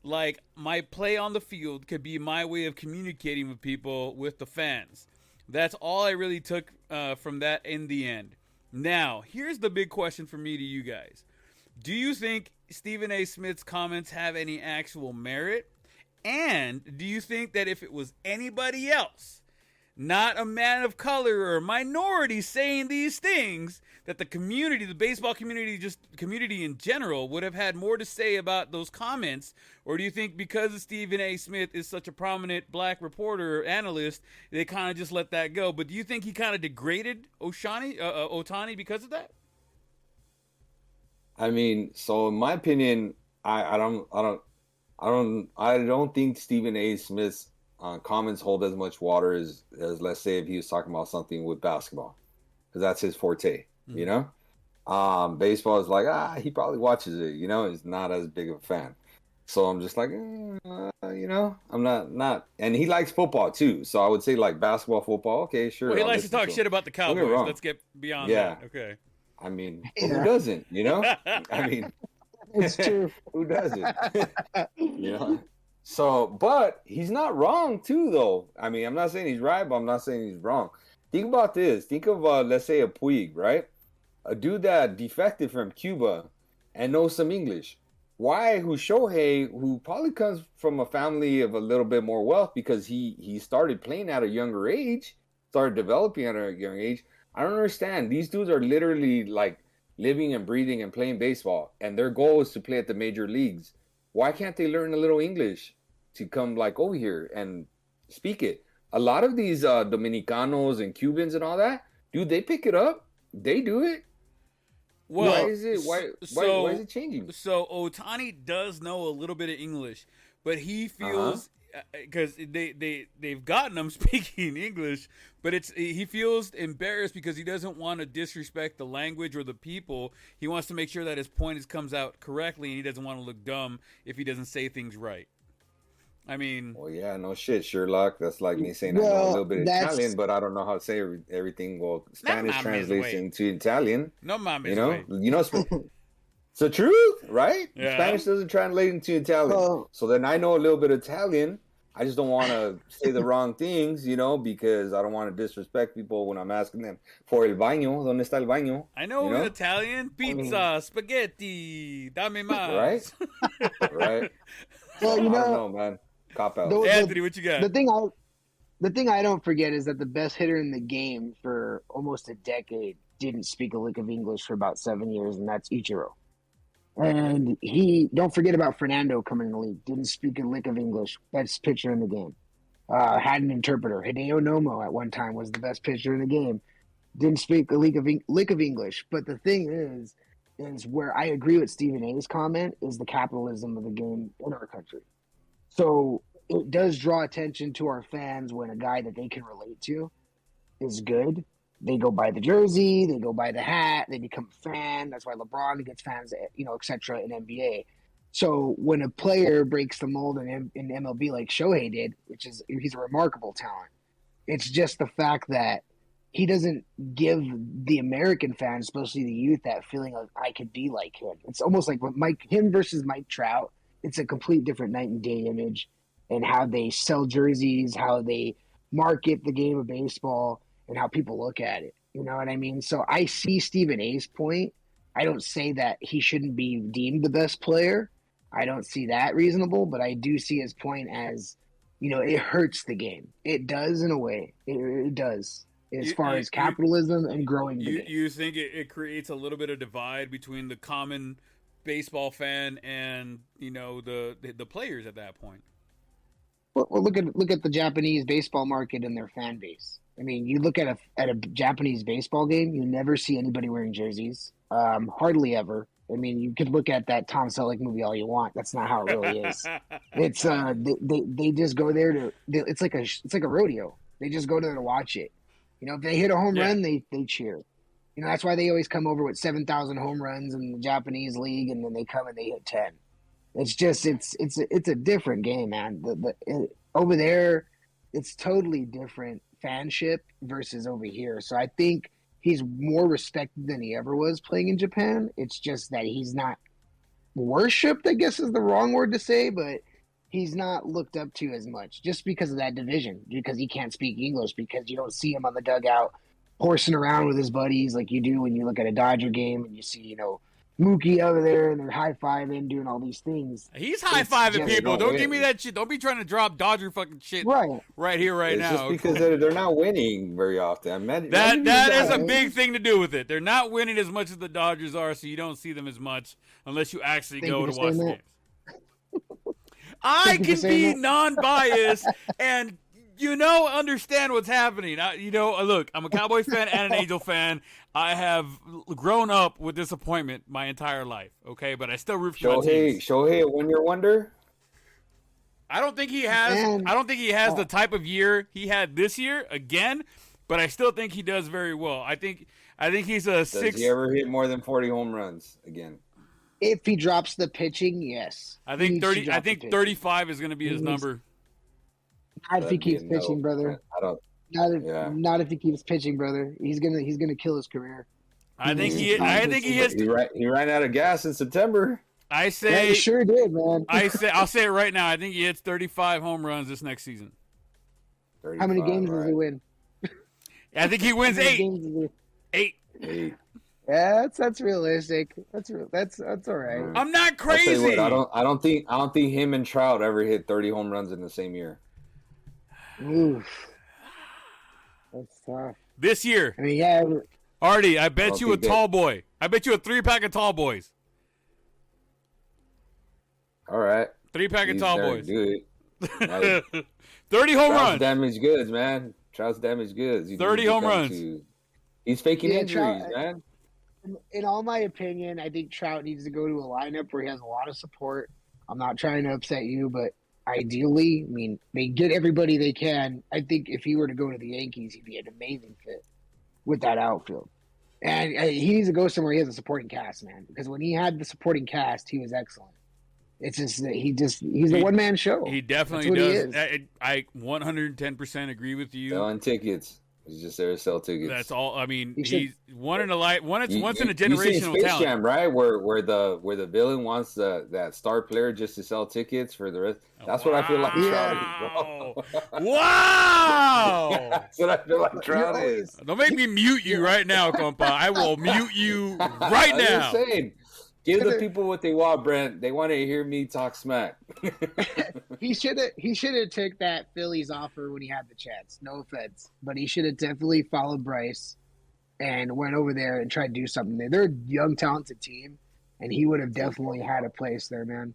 like my play on the field could be my way of communicating with people, with the fans. That's all I really took from that in the end. Now, here's the big question for me to you guys. Do you think Stephen A. Smith's comments have any actual merit? And do you think that if it was anybody else, not a man of color or a minority saying these things, that the community, the baseball community, just community in general, would have had more to say about those comments? Or do you think because Stephen A. Smith is such a prominent black reporter or analyst, they kind of just let that go? But do you think he kind of degraded Ohtani because of that? I mean, so in my opinion, I don't think Stephen A. Smith's comments hold as much water as let's say if he was talking about something with basketball, because that's his forte. You know, baseball is like he probably watches it. You know, he's not as big of a fan. So I'm just like, you know, I'm not, and he likes football too. So I would say like basketball, football. Okay, sure. Well, he likes to talk shit about the Cowboys. Let's get beyond that. Okay. I mean, who doesn't? You know, I mean, it's true. Who doesn't? You know. So, but he's not wrong too, though. I mean, I'm not saying he's right, but I'm not saying he's wrong. Think about this. Think of let's say a Puig, right? A dude that defected from Cuba and knows some English. Why? Who Shohei, who probably comes from a family of a little bit more wealth because he started playing at a younger age, started developing at a younger age. I don't understand. These dudes are literally like living and breathing and playing baseball, and their goal is to play at the major leagues. Why can't they learn a little English to come like over here and speak it? A lot of these Dominicanos and Cubans and all that, dude, they pick it up. They do it. Well, why is it changing? So Ohtani does know a little bit of English, but he feels because they've gotten him speaking English, but he feels embarrassed because he doesn't want to disrespect the language or the people. He wants to make sure that his point comes out correctly, and he doesn't want to look dumb if he doesn't say things right. I mean, well, yeah, no shit, Sherlock. That's like me saying I know a little bit of Italian, but I don't know how to say everything. Well, Spanish translates into Italian. No mames, you know, it's the truth, right? Yeah. Spanish doesn't translate into Italian, so then I know a little bit of Italian. I just don't want to say the wrong things, you know, because I don't want to disrespect people when I'm asking them for el baño. ¿Dónde está el baño? I know in Italian, pizza, spaghetti, dame más. Right. Well, you know, I don't know, man. Cop out. Anthony, what you got? The thing I don't forget is that the best hitter in the game for almost a decade didn't speak a lick of English for about 7 years, and that's Ichiro. And don't forget about Fernando coming in the league. Didn't speak a lick of English. Best pitcher in the game. Had an interpreter. Hideo Nomo at one time was the best pitcher in the game. Didn't speak a lick of English. But the thing is where I agree with Stephen A's comment is the capitalism of the game in our country. So it does draw attention to our fans when a guy that they can relate to is good. They go buy the jersey, they go buy the hat, they become a fan. That's why LeBron gets fans, you know, et cetera, in NBA. So when a player breaks the mold in MLB like Shohei did, he's a remarkable talent, it's just the fact that he doesn't give the American fans, especially the youth, that feeling of I could be like him. It's almost like with him versus Mike Trout. It's a complete different night and day image, and how they sell jerseys, how they market the game of baseball, and how people look at it. You know what I mean? So I see Stephen A's point. I don't say that he shouldn't be deemed the best player. I don't see that reasonable, but I do see his point as, you know, it hurts the game. It does in a way. It does. As far as capitalism and growing the game. You think it creates a little bit of divide between the common baseball fan and the players at that point. Well, look at the Japanese baseball market and their fan base. I mean, you look at a Japanese baseball game, you never see anybody wearing jerseys. Hardly ever. I mean, you could look at that Tom Selleck movie all you want. That's not how it really is. It's they just go there it's like a rodeo. They just go there to watch it. If they hit a home run, they cheer. That's why they always come over with 7,000 home runs in the Japanese league, and then they come and they hit 10. It's just it's a different game, man. Over there, it's totally different fanship versus over here. So I think he's more respected than he ever was playing in Japan. It's just that he's not worshipped, I guess is the wrong word to say, but he's not looked up to as much just because of that division, because he can't speak English, because you don't see him on the dugout horsing around with his buddies like you do when you look at a Dodger game and you see, Mookie over there and they're high-fiving, doing all these things. He's high-fiving people. Don't give me that shit. Don't be trying to drop Dodger fucking shit right here, right it's now. Just because they're not winning very often. That has a big thing to do with it. They're not winning as much as the Dodgers are, so you don't see them as much unless you actually go to watch the games. I can be non-biased and understand what's happening. Look, I'm a Cowboys fan and an Angel fan. I have grown up with disappointment my entire life, okay? But I still root for my teams. Shohei, a one-year wonder? I don't think he has the type of year he had this year again, but I still think he does very well. I think he's a Does he ever hit more than 40 home runs again? If he drops the pitching, yes. I think 35 is going to be his number. Not if he keeps pitching, brother. I don't. Not if he keeps pitching, brother. He's gonna kill his career. I think he is. He ran out of gas in September. He sure did, man. I'll say it right now. I think he hits 35 home runs this next season. How many games does he win? I think he wins 8. 8. Yeah, that's realistic. That's all right. I'm not crazy. What, I don't think him and Trout ever hit 30 home runs in the same year. Oof. That's tough. This year. I mean, yeah. Artie, I bet you a tall boy. I bet you a 3-pack of tall boys. All right. 3-pack of tall boys. Good. 30 home runs. Damaged goods, man. Trout's damaged goods. 30 home runs. He's faking injuries, man. In all my opinion, I think Trout needs to go to a lineup where he has a lot of support. I'm not trying to upset you, but ideally, I mean, they get everybody they can. I think if he were to go to the Yankees, he'd be an amazing fit with that outfield. And he needs to go somewhere he has a supporting cast, man. Because when he had the supporting cast, he was excellent. It's just that he's a one-man show. He definitely does. I 110% agree with you. Selling tickets. He's just there to sell tickets. That's all. I mean, he's one in a once in a generational Space talent. Jam, right? Where the villain wants that star player just to sell tickets for the rest. That's what I feel like Trout is, bro. Wow! That's what I feel like Trout is. Don't make me mute you right now, compa. I will mute you right now. I'm just saying. Give the people what they want, Brent. They want to hear me talk smack. He should have took that Phillies offer when he had the chance. No offense, but he should have definitely followed Bryce and went over there and tried to do something there. They're a young, talented team, and he would have definitely had a place there, man.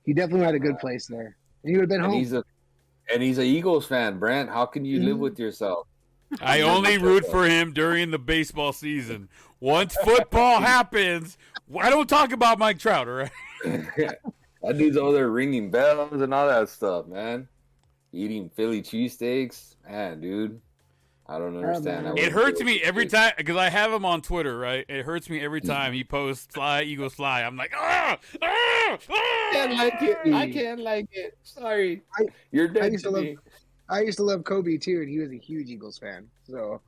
He definitely had a good place there, and he would have been home. He's an Eagles fan, Brent. How can you live with yourself? I only root for him during the baseball season. Once football happens, I don't talk about Mike Trout, all right? That dude's over there ringing bells and all that stuff, man. Eating Philly cheesesteaks. Man, dude. I don't understand. It hurts me every time, because I have him on Twitter, right? It hurts me every time he posts "Fly, Eagles, fly." I'm like, ah! I can't like it. I can't like it. Sorry. You're dead to me. I used to love Kobe too, and he was a huge Eagles fan. So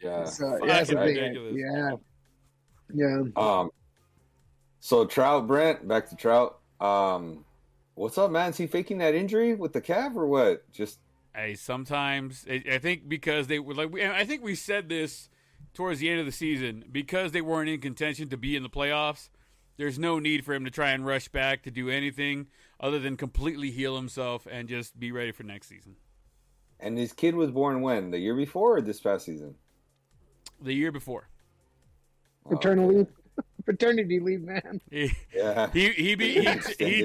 yeah, that's ridiculous. Yeah. So Trout, Brent, back to Trout. What's up, man? Is he faking that injury with the calf or what? Hey, sometimes I think because they were like, I think we said this towards the end of the season, because they weren't in contention to be in the playoffs. There's no need for him to try and rush back to do anything other than completely heal himself and just be ready for next season. And his kid was born when? The year before or this past season? The year before. Paternal leave. paternity leave, man. He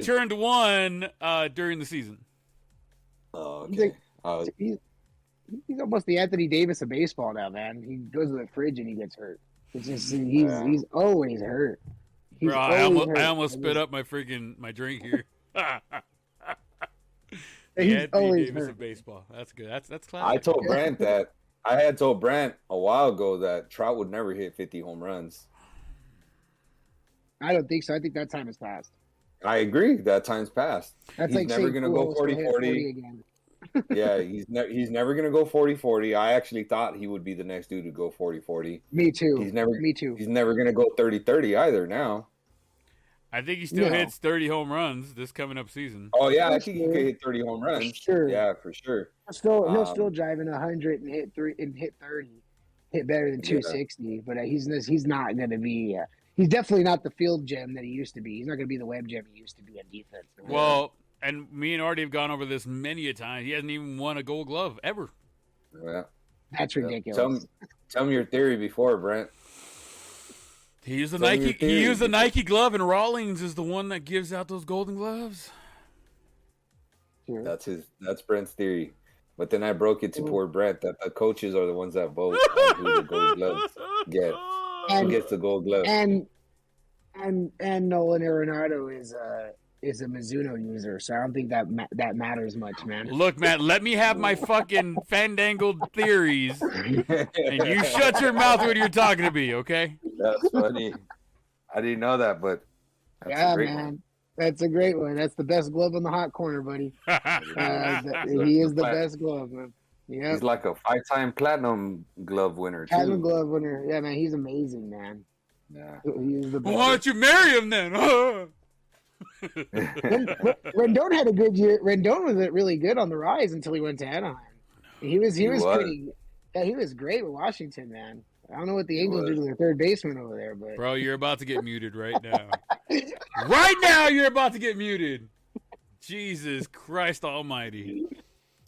turned 1 during the season. Oh, okay. He's almost the Anthony Davis of baseball now, man. He goes to the fridge and he gets hurt. It's just he's always hurt. Bro, I almost spit up my drink here. He's always Davis hurt. of baseball. That's good. That's classic. I told Brant that I had told Brant a while ago that Trout would never hit 50 home runs. I don't think so. I think that time has passed. I agree. That time's passed. That's he's like never going to go 40-40 again. Yeah, he's never going to go 40-40. I actually thought he would be the next dude to go 40-40. Me too. Me too. He's never going to go 30-30 either now. I think he still hits 30 home runs this coming up season. Oh, yeah, I think he could hit 30 home runs. For sure. Yeah, for sure. He'll still driving 100 and hit 30, hit better than 260. But he's not going to be. He's definitely not the field gem that he used to be. He's not going to be the web gem he used to be on defense. Well, and me and Artie have gone over this many a time. He hasn't even won a Gold Glove ever. Yeah, that's ridiculous. Tell me your theory before, Brent. He used the Nike glove, and Rawlings is the one that gives out those Golden Gloves. Sure. That's Brent's theory. But then I broke it to poor Brent that the coaches are the ones that vote on who the Gold Gloves get. Who gets the Gold Glove? And Nolan Arenado is a Mizuno user, so I don't think that matters much, man. Look, Matt, let me have my fucking fandangled theories, and you shut your mouth when you're talking to me, okay? That's funny. I didn't know that, but that's a great one. That's a great one. That's the best glove in the hot corner, buddy. He is the best glove, man. Yep. He's like a 5-time platinum glove winner, too. Platinum glove winner. Yeah, man, he's amazing, man. Yeah. He's the best. Why don't you marry him then? Rendon had a good year. Rendon was really good on the rise until he went to Anaheim. He was pretty. Yeah, he was great with Washington, man. I don't know what the Angels do to their third baseman over there, but bro, you're about to get muted right now. Right now, you're about to get muted. Jesus Christ Almighty!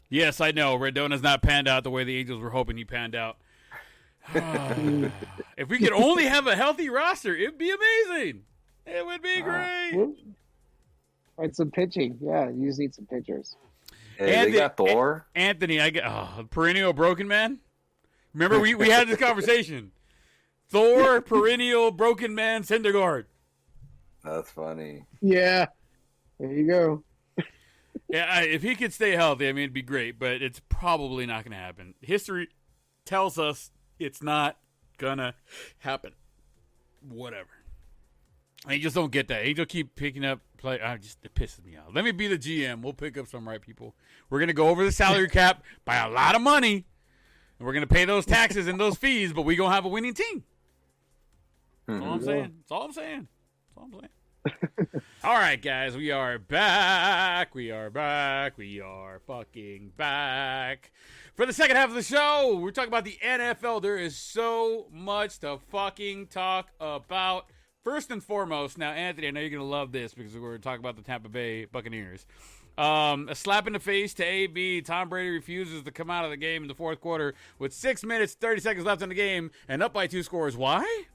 Yes, I know Rendon has not panned out the way the Angels were hoping he panned out. If we could only have a healthy roster, it'd be amazing. It would be great. And some pitching. Yeah, you just need some pitchers. Hey, they got Thor. Anthony, I got perennial broken man. Remember, we had this conversation. Thor, perennial broken man, Syndergaard. That's funny. Yeah. There you go. Yeah, if he could stay healthy, I mean, it'd be great, but it's probably not going to happen. History tells us it's not going to happen. Whatever. I just don't get that. Angel keep picking up play. It pisses me off. Let me be the GM. We'll pick up some right people. We're going to go over the salary cap by a lot of money. And we're going to pay those taxes and those fees, but we're going to have a winning team. That's all I'm saying. That's all I'm saying. That's all I'm saying. All right, guys. We are back. We are fucking back. For the second half of the show, we're talking about the NFL. There is so much to fucking talk about. First and foremost, now, Anthony, I know you're going to love this because we're going to talk about the Tampa Bay Buccaneers. A slap in the face to AB. Tom Brady refuses to come out of the game in the fourth quarter with 6 minutes, 30 seconds left in the game and up by 2 scores. Why?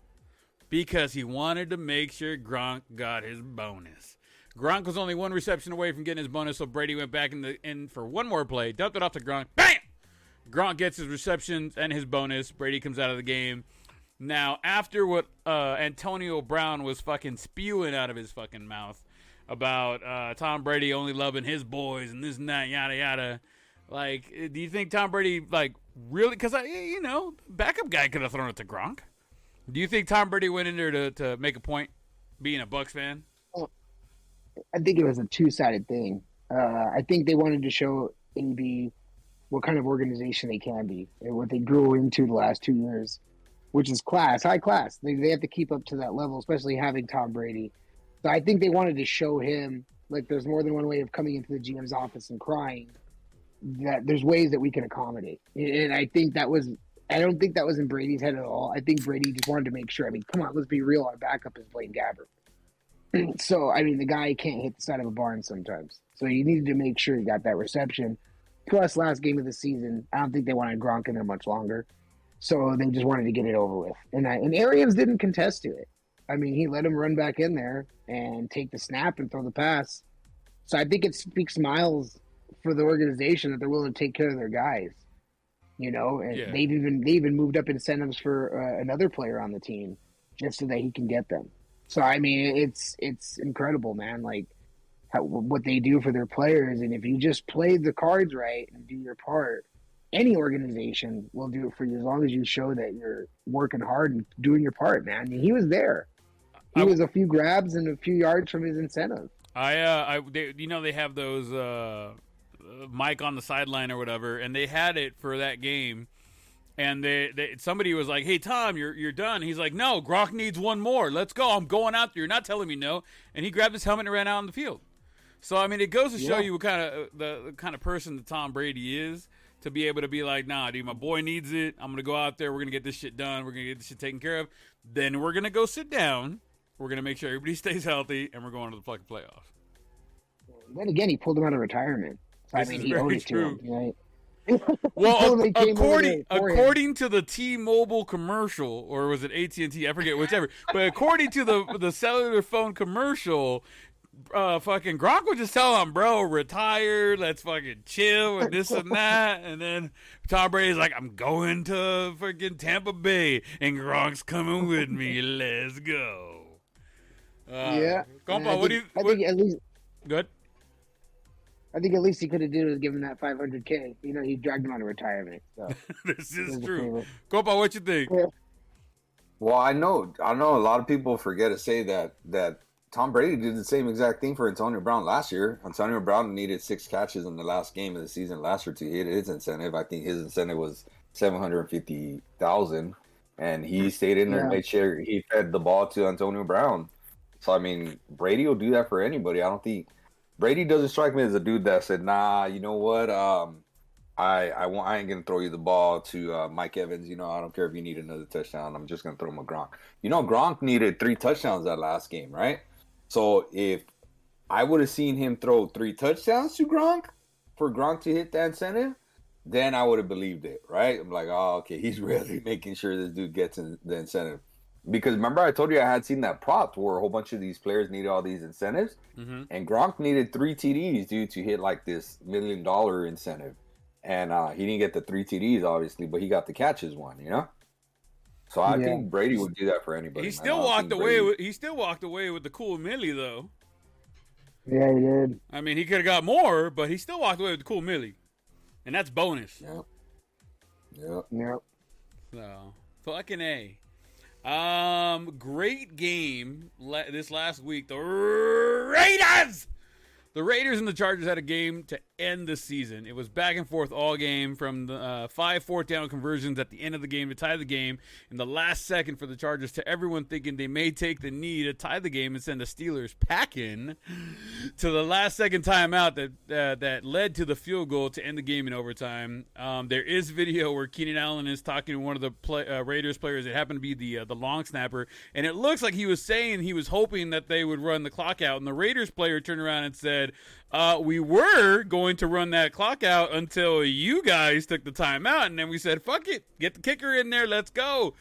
Because he wanted to make sure Gronk got his bonus. Gronk was only 1 reception away from getting his bonus, so Brady went back in for one more play, dumped it off to Gronk. Bam! Gronk gets his receptions and his bonus. Brady comes out of the game. Now, after what Antonio Brown was fucking spewing out of his fucking mouth about Tom Brady only loving his boys and this and that, yada, yada, like, do you think Tom Brady, like, really? Because, backup guy could have thrown it to Gronk. Do you think Tom Brady went in there to make a point, being a Bucs fan? I think it was a two-sided thing. I think they wanted to show AB what kind of organization they can be and what they grew into the last 2 years, which is high class. They have to keep up to that level, especially having Tom Brady. So I think they wanted to show him, like, there's more than one way of coming into the GM's office and crying, that there's ways that we can accommodate. And I think I don't think that was in Brady's head at all. I think Brady just wanted to make sure. I mean, come on, let's be real. Our backup is Blaine Gabbert. So, I mean, the guy can't hit the side of a barn sometimes. So you needed to make sure he got that reception. Plus, last game of the season, I don't think they wanted Gronk in there much longer. So they just wanted to get it over with. And Arians didn't contest to it. I mean, he let him run back in there and take the snap and throw the pass. So I think it speaks miles for the organization that they're willing to take care of their guys. You know, and Yeah. they even moved up incentives for another player on the team just so that he can get them. So I mean, it's incredible, man. Like what they do for their players, and if you just play the cards right and do your part, any organization will do it for you as long as you show that you're working hard and doing your part, man. I mean, he was there. He was a few grabs and a few yards from his incentive. They have those mic on the sideline or whatever, and they had it for that game. And somebody was like, "Hey Tom, you're done." He's like, "No, Gronk needs one more. Let's go. I'm going out there. You're not telling me no." And he grabbed his helmet and ran out on the field. So I mean, it goes to show you what kind of the kind of person that Tom Brady is, to be able to be like, "Nah, dude, my boy needs it. I'm gonna go out there. We're gonna get this shit done. We're gonna get this shit taken care of. Then we're gonna go sit down. We're gonna make sure everybody stays healthy, and we're going to the fucking playoffs." Then again, he pulled him out of retirement. So, I mean, he owed it to him, right? Well, according to the T-Mobile commercial, or was it AT&T? I forget, whichever. But according to the cellular phone commercial, fucking Gronk was just telling him, "Bro, retire. Let's fucking chill and this and that." And then Tom Brady's like, "I'm going to fucking Tampa Bay, and Gronk's coming with me. Let's go." Yeah. Compa, what do you? I think at least. Good. I think at least he could have did was give him that $500K. You know, he dragged him out of retirement. So. This is true. Compa, what you think? Yeah. Well, I know a lot of people forget to say that Tom Brady did the same exact thing for Antonio Brown last year. Antonio Brown needed 6 catches in the last game of the season last year to hit his incentive. I think his incentive was $750,000, and he stayed in there and made sure he fed the ball to Antonio Brown. So I mean, Brady will do that for anybody. I don't think Brady doesn't strike me as a dude that said, "Nah, you know what? I ain't gonna throw you the ball to Mike Evans. You know, I don't care if you need another touchdown. I'm just gonna throw him a Gronk." You know, Gronk needed 3 touchdowns that last game, right? So if I would have seen him throw 3 touchdowns to Gronk for Gronk to hit that incentive, then I would have believed it, right? I'm like, oh, okay, he's really making sure this dude gets the incentive. Because remember, I told you I had seen that prop where a whole bunch of these players needed all these incentives, and Gronk needed 3 TDs, dude, to hit like this $1 million incentive, and he didn't get the 3 TDs obviously, but he got the catches one, you know. So I think Brady would do that for anybody. He still walked away with the cool milli though. Yeah, he did. I mean, he could have got more, but he still walked away with the cool milli, and that's bonus. Yep. So fucking A. Great game this last week. The Raiders and the Chargers had a game to end the season. It was back and forth all game, from the 5 fourth down conversions at the end of the game to tie the game in the last second for the Chargers, to everyone thinking they may take the knee to tie the game and send the Steelers packing, to the last second timeout that led to the field goal to end the game in overtime. There is video where Keenan Allen is talking to one of the Raiders players. It happened to be the long snapper, and it looks like he was saying he was hoping that they would run the clock out, and the Raiders player turned around and said, "We were going to run that clock out until you guys took the timeout, and then we said, fuck it, get the kicker in there, let's go."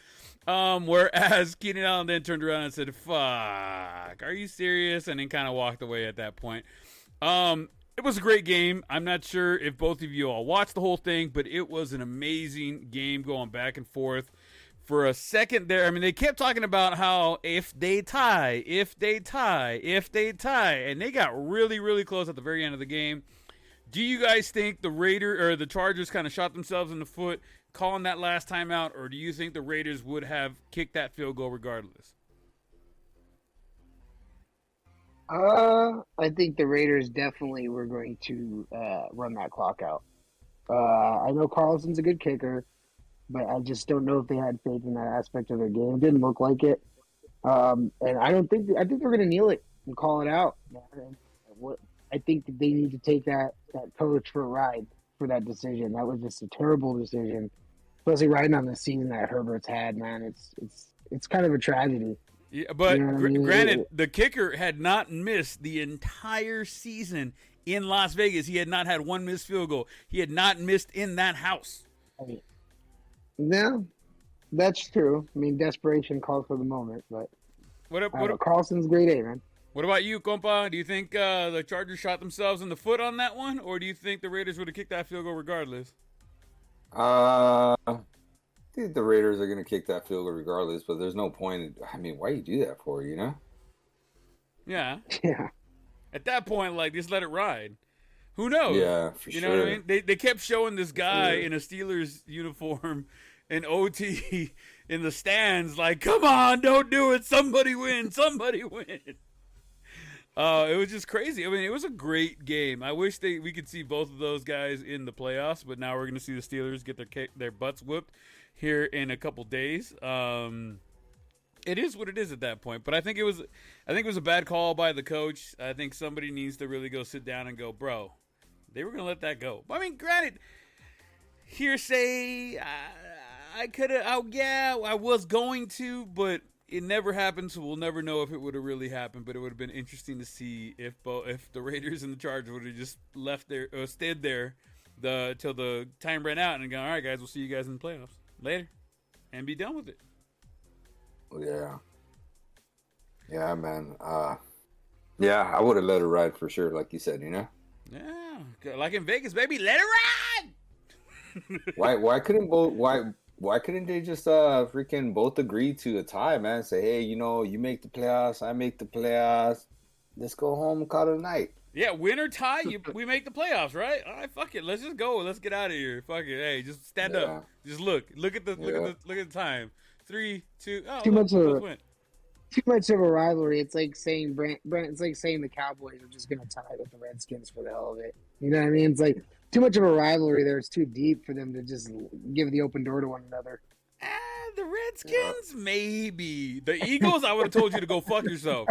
Whereas Keenan Allen then turned around and said, "Fuck, are you serious?" and then kind of walked away at that point. It was a great game. I'm not sure if both of you all watched the whole thing, but it was an amazing game going back and forth. For a second there, I mean, they kept talking about how if they tie, and they got really, really close at the very end of the game. Do you guys think the Chargers kind of shot themselves in the foot calling that last timeout, or do you think the Raiders would have kicked that field goal regardless? I think the Raiders definitely were going to run that clock out. I know Carlson's a good kicker, but I just don't know if they had faith in that aspect of their game. It didn't look like it. And I think they're going to kneel it and call it out. I think that they need to take that coach for a ride for that decision. That was just a terrible decision, especially riding on the season that Herbert's had, man. It's kind of a tragedy. Yeah, but you know what I mean? Granted, the kicker had not missed the entire season in Las Vegas. He had not had one missed field goal. He had not missed in that house. No, that's true. I mean, desperation calls for the moment, but Carlson's grade A, man. What about you, compa? Do you think the Chargers shot themselves in the foot on that one, or do you think the Raiders would have kicked that field goal regardless? I think the Raiders are going to kick that field goal regardless, but there's no point. I mean, why you do that for, you know? Yeah. Yeah. At that point, like, just let it ride. Who knows? Yeah, for sure. You know what I mean? They kept showing this guy in a Steelers uniform in OT in the stands, like, come on, don't do it. Somebody win. Somebody win. It was just crazy. I mean, it was a great game. I wish we could see both of those guys in the playoffs, but now we're going to see the Steelers get their butts whooped here in a couple days. It is what it is at that point. But I think it was a bad call by the coach. I think somebody needs to really go sit down and go, bro, they were going to let that go. I mean, granted, hearsay, I was going to, but it never happened, so we'll never know if it would have really happened. But it would have been interesting to see if the Raiders and the Chargers would have just left there or stayed there till the time ran out and gone, all right, guys, we'll see you guys in the playoffs later, and be done with it. Yeah, man. Yeah, I would have let it ride for sure, like you said, you know? Yeah, like in Vegas, baby, let it ride! Why couldn't they just freaking both agree to a tie, man? Say, hey, you know, you make the playoffs, I make the playoffs. Let's go home and call it a night. Yeah, win or tie, we make the playoffs, right? All right, fuck it, let's just go. Let's get out of here. Fuck it, hey, just stand up. Just look at the time. 3, 2. Oh, too much of a rivalry. It's like saying Brent. It's like saying the Cowboys are just gonna tie with the Redskins for the hell of it. You know what I mean? It's like too much of a rivalry there. It's too deep for them to just give the open door to one another. The Redskins, maybe. The Eagles, I would have told you to go fuck yourself.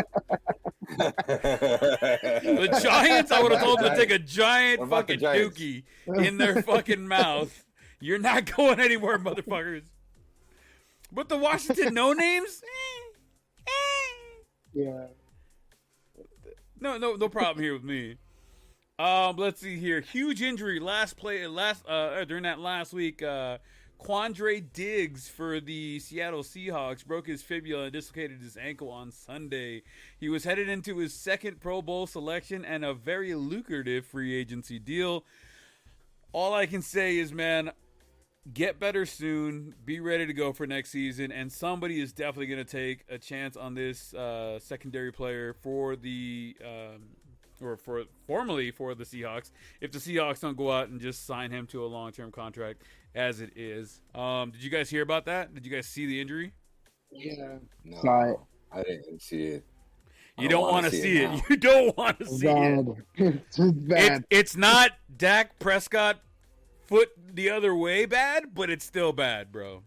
The Giants, I would have told them to take a giant fucking dookie in their fucking mouth. You're not going anywhere, motherfuckers. But the Washington no-names? Yeah. No problem here with me. Let's see here. Huge injury during that last week. Quandre Diggs for the Seattle Seahawks broke his fibula and dislocated his ankle on Sunday. He was headed into his second Pro Bowl selection and a very lucrative free agency deal. All I can say is, man, get better soon. Be ready to go for next season. And somebody is definitely going to take a chance on this secondary player for the formerly for the Seahawks. If the Seahawks don't go out and just sign him to a long-term contract as it is. Did you guys hear about that? Did you guys see the injury? Yeah. No, I didn't see it. You don't want to see it. You don't want to see it. It's bad. It's not Dak Prescott foot the other way bad, but it's still bad, bro.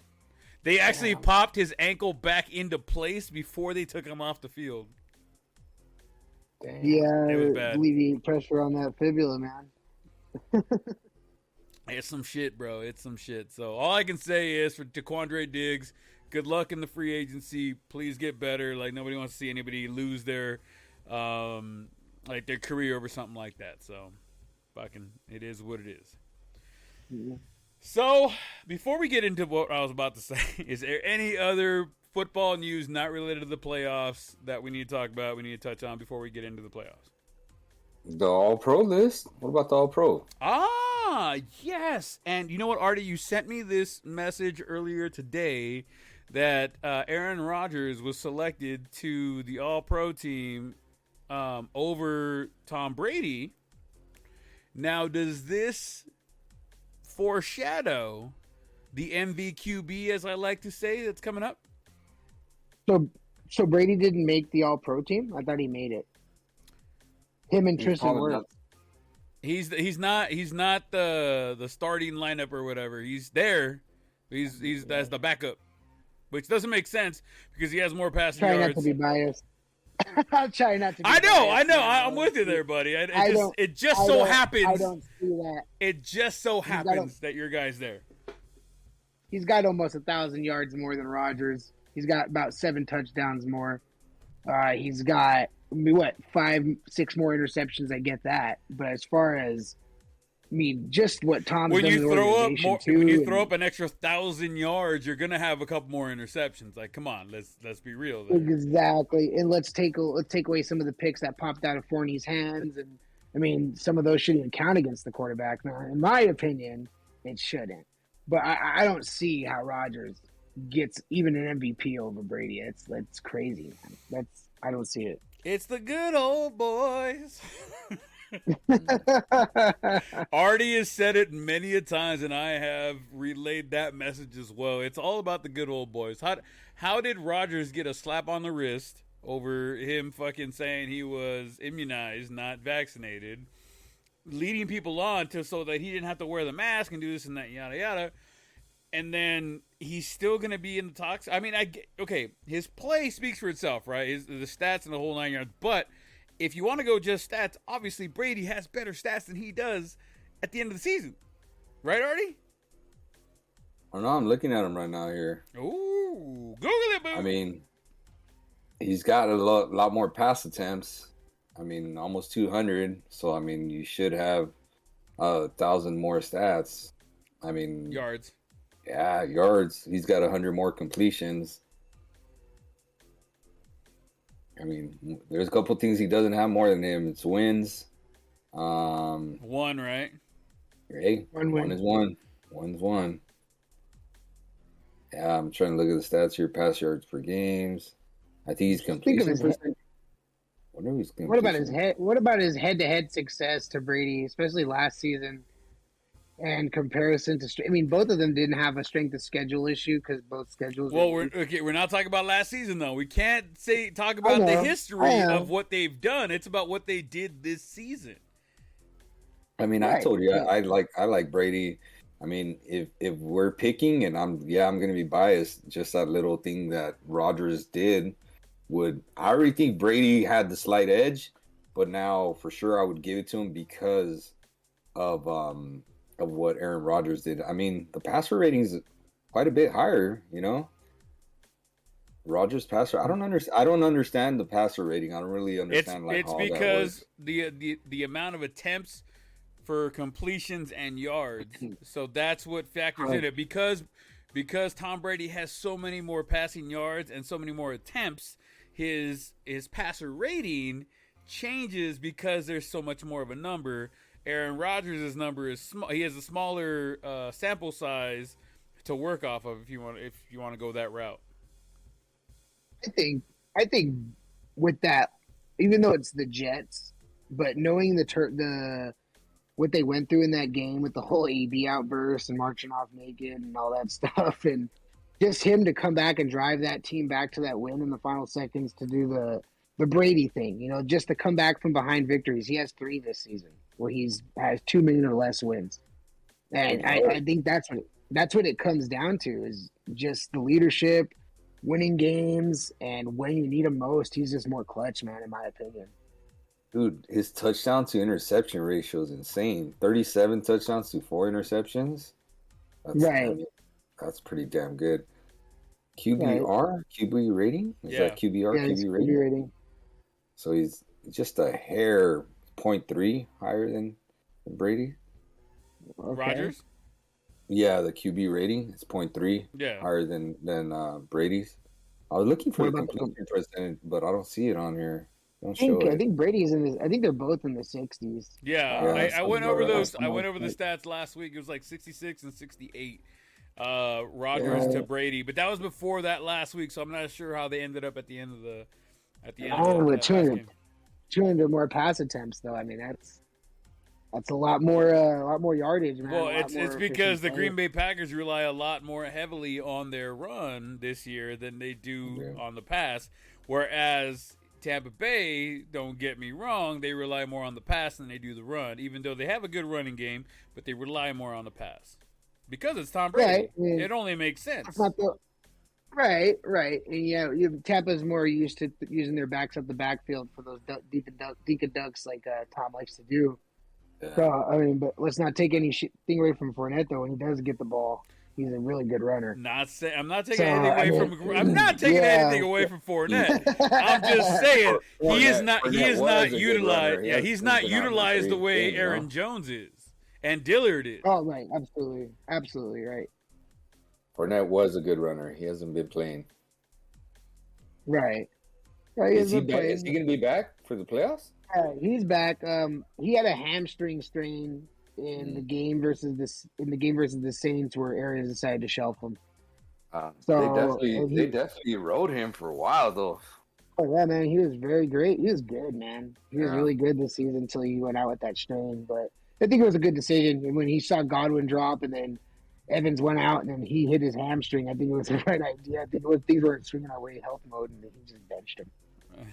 They actually popped his ankle back into place before they took him off the field. Damn. Yeah, it was bad. Alleviate pressure on that fibula, man. It's some shit, bro. It's some shit. So all I can say is for Quandre Diggs, good luck in the free agency. Please get better. Like, nobody wants to see anybody lose their their career over something like that. So fucking it is what it is. Yeah. So before we get into what I was about to say, is there any other football news not related to the playoffs that we need to talk about, we need to touch on before we get into the playoffs? The All-Pro list? What about the All-Pro? Yes. And you know what, Artie? You sent me this message earlier today that Aaron Rodgers was selected to the All-Pro team over Tom Brady. Now, does this foreshadow the MVQB, as I like to say, that's coming up? So Brady didn't make the All-Pro team? I thought he made it. Him and Tristan Wirfs. He's not the starting lineup or whatever. He's there. He's as the backup, which doesn't make sense because he has more passing yards. Try not to be biased. I'm trying not to be I know. biased. I'm with you there, buddy. It just so happens. I don't see that. It just so happens that your guy's there. He's got almost 1,000 yards more than Rodgers. He's got about 7 touchdowns more. He's got 5, 6 more interceptions. I get that, but as far as mean, just what Tom's when done you in the throw up organization more, too, when you throw up an extra 1,000 yards, you're gonna have a couple more interceptions. Like, come on, let's be real there. Exactly, and let's take away some of the picks that popped out of Fournier's hands, and I mean, some of those shouldn't even count against the quarterback. Now, in my opinion, it shouldn't. But I don't see how Rodgers gets even an MVP over Brady. That's crazy, man. I don't see it. It's the good old boys. Artie has said it many a times, and I have relayed that message as well. It's all about the good old boys. How did Rodgers get a slap on the wrist over him fucking saying he was immunized, not vaccinated, leading people on so that he didn't have to wear the mask and do this and that, yada yada, and then he's still going to be in the talks? I mean, okay, his play speaks for itself, right? The stats and the whole 9 yards, but if you want to go just stats, obviously Brady has better stats than he does at the end of the season. Right, Artie? I don't know. I'm looking at him right now here. Ooh, Google it, boo. I mean, he's got a lot more pass attempts. I mean, almost 200. So, I mean, you should have 1,000 more stats. I mean... yards. Yeah, yards. He's got 100 more completions. I mean, there's a couple things he doesn't have more than him. It's wins. One, right? Hey, one is one. One's one. Yeah, I'm trying to look at the stats here. Pass yards per games. I think he's completion. What about his head? What about his head-to-head success to Brady, especially last season? And comparison to, I mean, both of them didn't have a strength of schedule issue because both schedules. Well, we're not talking about last season though. We can't talk about the history of what they've done. It's about what they did this season. I mean, right. I told you I like Brady. I mean, if we're picking, and I'm going to be biased. Just that little thing that Rodgers did I already think Brady had the slight edge, but now for sure I would give it to him because of what Aaron Rodgers did. I mean, the passer rating is quite a bit higher, you know. Rodgers passer, I don't understand the passer rating. I don't really understand it's because the amount of attempts for completions and yards. So that's what factors in it. Because Tom Brady has so many more passing yards and so many more attempts, his passer rating changes because there's so much more of a number. Aaron Rodgers' number is small. He has a smaller sample size to work off of if you want to go that route. I think with that, even though it's the Jets, but knowing the what they went through in that game with the whole AB outburst and marching off naked and all that stuff, and just him to come back and drive that team back to that win in the final seconds to do the Brady thing, you know, just to come back from behind victories. He has 3 this season where has 2 million or less wins. And I think that's what it comes down to, is just the leadership, winning games, and when you need him most, he's just more clutch, man, in my opinion. Dude, his touchdown to interception ratio is insane. 37 touchdowns to 4 interceptions. Right. I mean, that's pretty damn good. QB rating? Is that QBR? Yeah, QB rating. So he's just a hair 0.3 higher than Brady. Okay. Rodgers? Yeah, the QB rating is 0.3 higher than Brady's. I was looking for the completion percentage, but I don't see it on here. I think Brady's in this. I think they're both in the 60s. Yeah, I went over those. I went over the stats last week. It was like 66 and 68. Rodgers to Brady, but that was before that last week, so I'm not sure how they ended up at the end of the. With 200 more pass attempts, though. I mean, that's a lot more yardage, man. Well, it's because the Green Bay Packers rely a lot more heavily on their run this year than they do on the pass, whereas Tampa Bay, don't get me wrong, they rely more on the pass than they do the run, even though they have a good running game, but they rely more on the pass. Because it's Tom Brady. Right. I mean, it only makes sense. Right. And Tampa's more used to using their backs up the backfield for those deep and ducks like Tom likes to do. Yeah. So, I mean, but let's not take anything away from Fournette, though. When he does get the ball, he's a really good runner. I'm not taking anything away from Fournette. I'm just saying he is not utilized. Yeah, he's not utilized the way Aaron Jones is. and Dillard is. Oh, right. Absolutely right. Fournette was a good runner. He hasn't been playing. Right. Yeah, Is he back? Is he going to be back for the playoffs? He's back. He had a hamstring strain in the game versus the Saints, where Arians decided to shelf him. So they definitely rode him for a while, though. Oh yeah, man, he was very great. He was good, man. He was really good this season until he went out with that strain. But I think it was a good decision. And when he saw Godwin drop, and then Evans went out, and then he hit his hamstring, I think it was the right idea. I think things weren't swinging our way health mode, and he just benched him,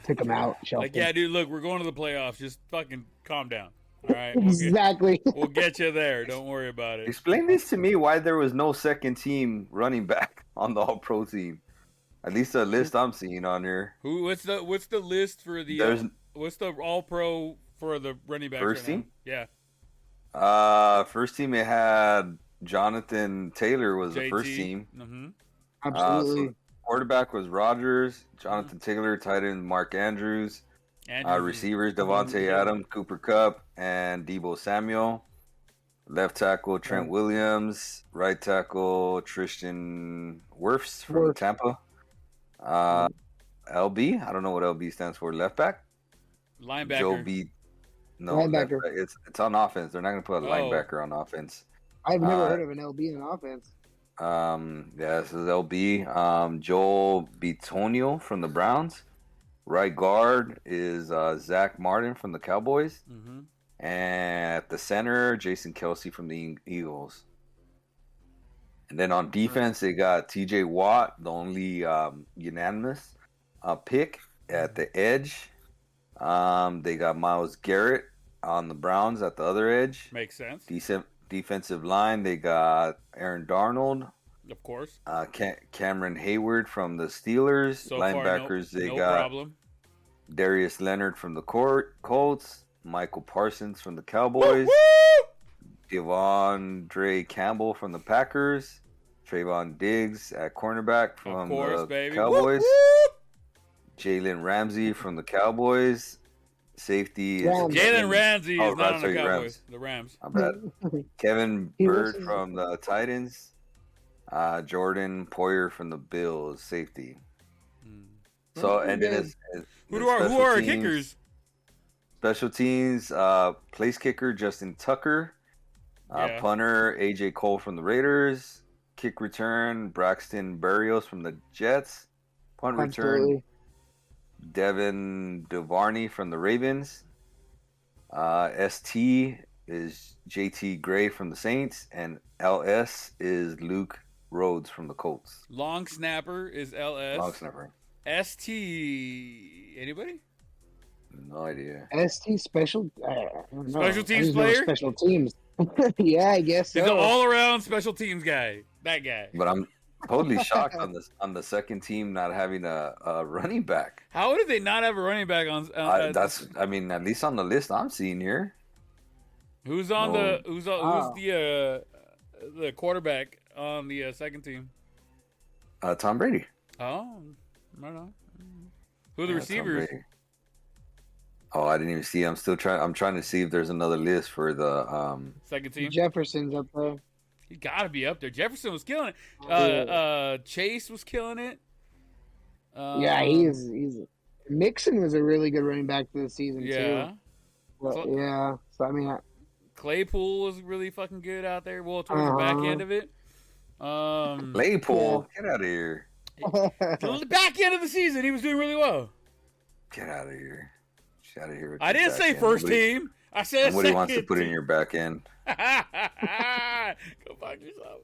took him out, shelved him. Yeah, dude, look, we're going to the playoffs. Just fucking calm down. All right, exactly. We'll get you there. Don't worry about it. Explain this to me: why there was no second team running back on the All-Pro team? At least the list I'm seeing on here. What's the list for the? What's the All-Pro for the running back? First team? Yeah. First team it had Jonathan Taylor was JT. the first team. Mm-hmm. Absolutely. So quarterback was Rodgers, Jonathan Taylor, tight end Mark Andrews. Receivers Devontae Adams, Cooper Kupp, and Deebo Samuel. Left tackle Trent Williams. Right tackle Tristan Wirfs from Tampa. LB, I don't know what LB stands for. Left back. Linebacker. Joe B. No, linebacker. It's on offense. They're not going to put a linebacker on offense. I've never heard of an LB in offense. This is LB. Joel Bitonio from the Browns. Right guard is Zach Martin from the Cowboys. Mm-hmm. And at the center, Jason Kelce from the Eagles. And then on defense, they got TJ Watt, the only unanimous pick at the edge. They got Myles Garrett on the Browns at the other edge. Makes sense. Defensive line, they got Aaron Darnold. Of course. Cameron Hayward from the Steelers. So linebackers, far, they got Darius Leonard from the Colts. Michael Parsons from the Cowboys. Devondre Campbell from the Packers. Trayvon Diggs at cornerback from the Cowboys. Jalen Ramsey from the Cowboys. Safety is Jalen Ramsey is not on the Cowboys. The Rams. My bad. Kevin Bird from the Titans. Jordan Poyer from the Bills. Safety. So and then who are our kickers? Special teams. Place kicker Justin Tucker. Punter AJ Cole from the Raiders. Kick return Braxton Berrios from the Jets. Punt return Devin Duvernay from the Ravens. ST is JT Gray from the Saints, and LS is Luke Rhodes from the Colts. Long snapper is LS. Long snapper. ST anybody? No idea. ST special special teams player? Special teams. Yeah, I guess so. He's an all-around special teams guy. That guy. But I'm totally shocked on the second team not having a running back. How did they not have a running back on? At least on the list I'm seeing here. Who's the quarterback on the second team? Tom Brady. Oh, I don't know. Who are the receivers? Oh, I didn't even see. I'm trying to see if there's another list for the second team. Jefferson's up there. He got to be up there. Jefferson was killing it. Chase was killing it. Yeah, he's Mixon was a really good running back this season too. So I mean, Claypool was really fucking good out there. Well, towards the back end of it. Claypool, get out of here. The back end of the season, he was doing really well. Get out of here. Get out of here. I didn't say first team. I said nobody wants to put in your back end. Go fuck yourself.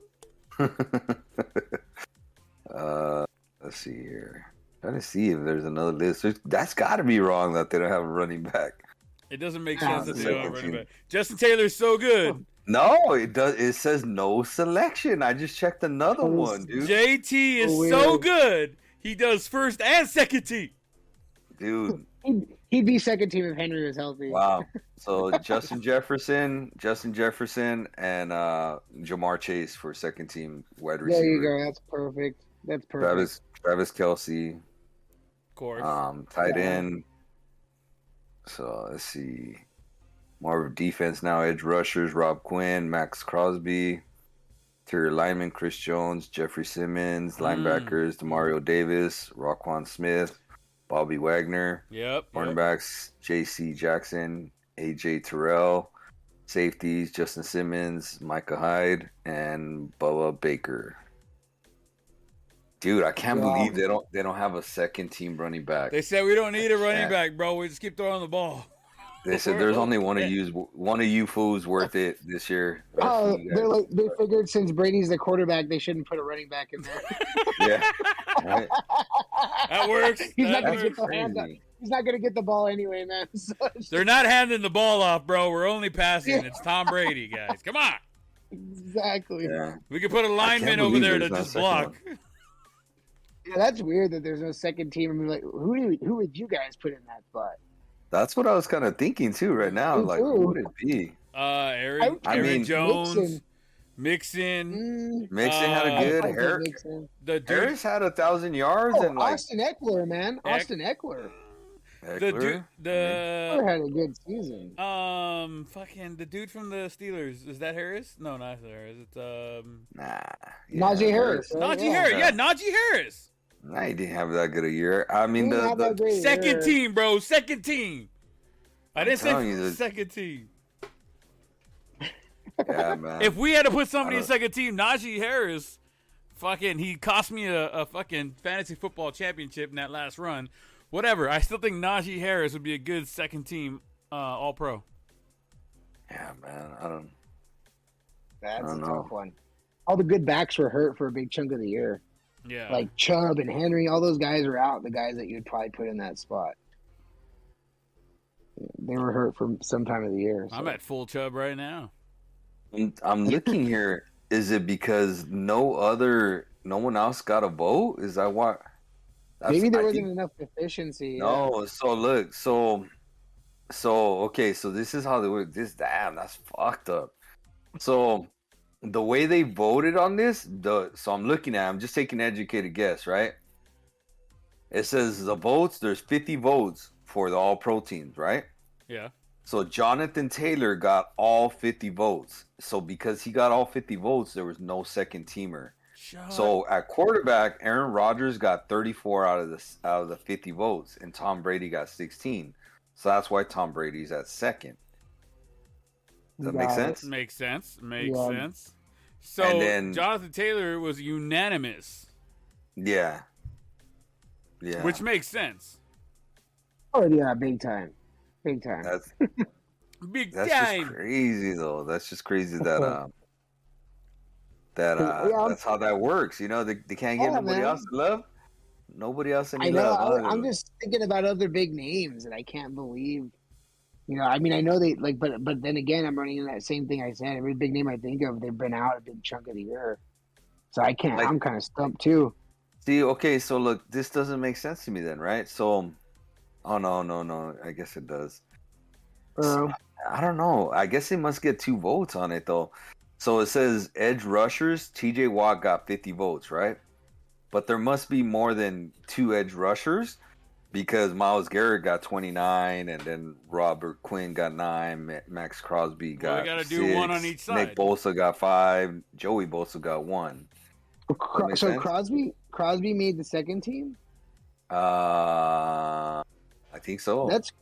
Let's see here. Trying to see if there's another list. That's got to be wrong that they don't have a running back. It doesn't make sense that they don't have a running back. Justin Taylor's so good. No, it does. It says no selection. I just checked another one, dude. JT is so good. He does first and second team. Dude. He'd be second team if Henry was healthy. Wow. So Justin Jefferson, and Jamar Chase for second team wide receiver. There you go. That's perfect. Travis Kelce. Of course. Tight end. So let's see. More of defense now. Edge rushers: Rob Quinn, Max Crosby. Interior lineman: Chris Jones, Jeffrey Simmons. Linebackers: Demario Davis, Roquan Smith, Bobby Wagner. Yep. Cornerbacks: J.C. Jackson, A.J. Terrell. Safeties: Justin Simmons, Micah Hyde, and Bubba Baker. Dude, I can't believe they don't have a second team running back. They said we don't need a running back, bro. We just keep throwing the ball. They said there's only one of you fools worth it this year. Oh, they figured since Brady's the quarterback, they shouldn't put a running back in there. Yeah, right. That works. He's not going to get the ball anyway, man. So they're not handing the ball off, bro. We're only passing. It's Tom Brady, guys. Come on. Exactly. Yeah. We could put a lineman over there to just block. Yeah, that's weird that there's no second team. I mean, like, who would you guys put in that spot? That's what I was kind of thinking too right now. Like, who would it be? Aaron Jones, Mixon. Mixon had a good. Harris had 1,000 yards and like Austin Eckler, man. Austin Eckler. Eckler had a good season. Fucking the dude from the Steelers, is that Harris? No, not Harris. It's Najee Harris. Najee Harris. Yeah, Najee Harris. Nah, he didn't have that good a year. I mean, the second team, bro. Second team. I didn't say second team. Yeah, man. If we had to put somebody in second team, Najee Harris, he cost me a fucking fantasy football championship in that last run. Whatever. I still think Najee Harris would be a good second team All Pro. Yeah, man. That's a tough one. All the good backs were hurt for a big chunk of the year. Yeah. Like Chubb and Henry, all those guys are out. The guys that you'd probably put in that spot. They were hurt for some time of the year. So. I'm at full Chubb right now. I'm looking here. Is it because no one else got a vote? Is that why? Maybe there wasn't enough efficiency. No, so look, so okay, so this is how they work. That's fucked up. So the way they voted on this, so I'm just taking an educated guess, right? It says the votes, there's 50 votes for the all-pro teams, right? Yeah. So Jonathan Taylor got all 50 votes. So because he got all 50 votes, there was no second teamer. So at quarterback, Aaron Rodgers got 34 out of the 50 votes, and Tom Brady got 16. So that's why Tom Brady's at second. Does that make sense? Makes sense. So then, Jonathan Taylor was unanimous. Yeah. Which makes sense. Oh yeah, big time. That's big that's time. Just crazy though. That's just crazy that that's how that works. You know, they can't get nobody else to love. Nobody else any love. I'm just thinking about other big names that I can't believe. You know, I mean, I know they like, but then again, I'm running into that same thing I said. Every big name I think of, they've been out a big chunk of the year, so I can't. I'm kind of stumped too. See, okay, so look, this doesn't make sense to me then, right? So, oh no, I guess it does. So, I don't know. I guess they must get 2 votes on it though. So it says edge rushers, TJ Watt got 50 votes, right? But there must be more than 2 edge rushers because Myles Garrett got 29, and then Robert Quinn got 9, Max Crosby got 6. We got to do 1 on each side. Nick Bosa got 5, Joey Bosa got 1. So Crosby made the second team? I think so. That's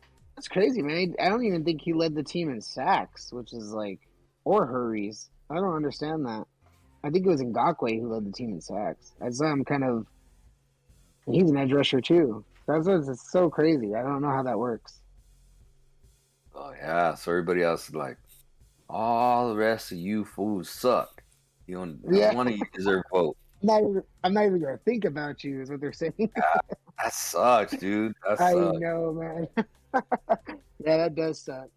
crazy, man. I don't even think he led the team in sacks, which is like, or hurries. I don't understand that. I think it was Ngakoue who led the team in sacks. He's an edge rusher too. It's so crazy. I don't know how that works. Oh yeah, so everybody else is like, all the rest of you fools suck. You don't want to use their vote. I'm not even gonna think about you, is what they're saying. Yeah, that sucks, dude. I know, man. Yeah, that does suck.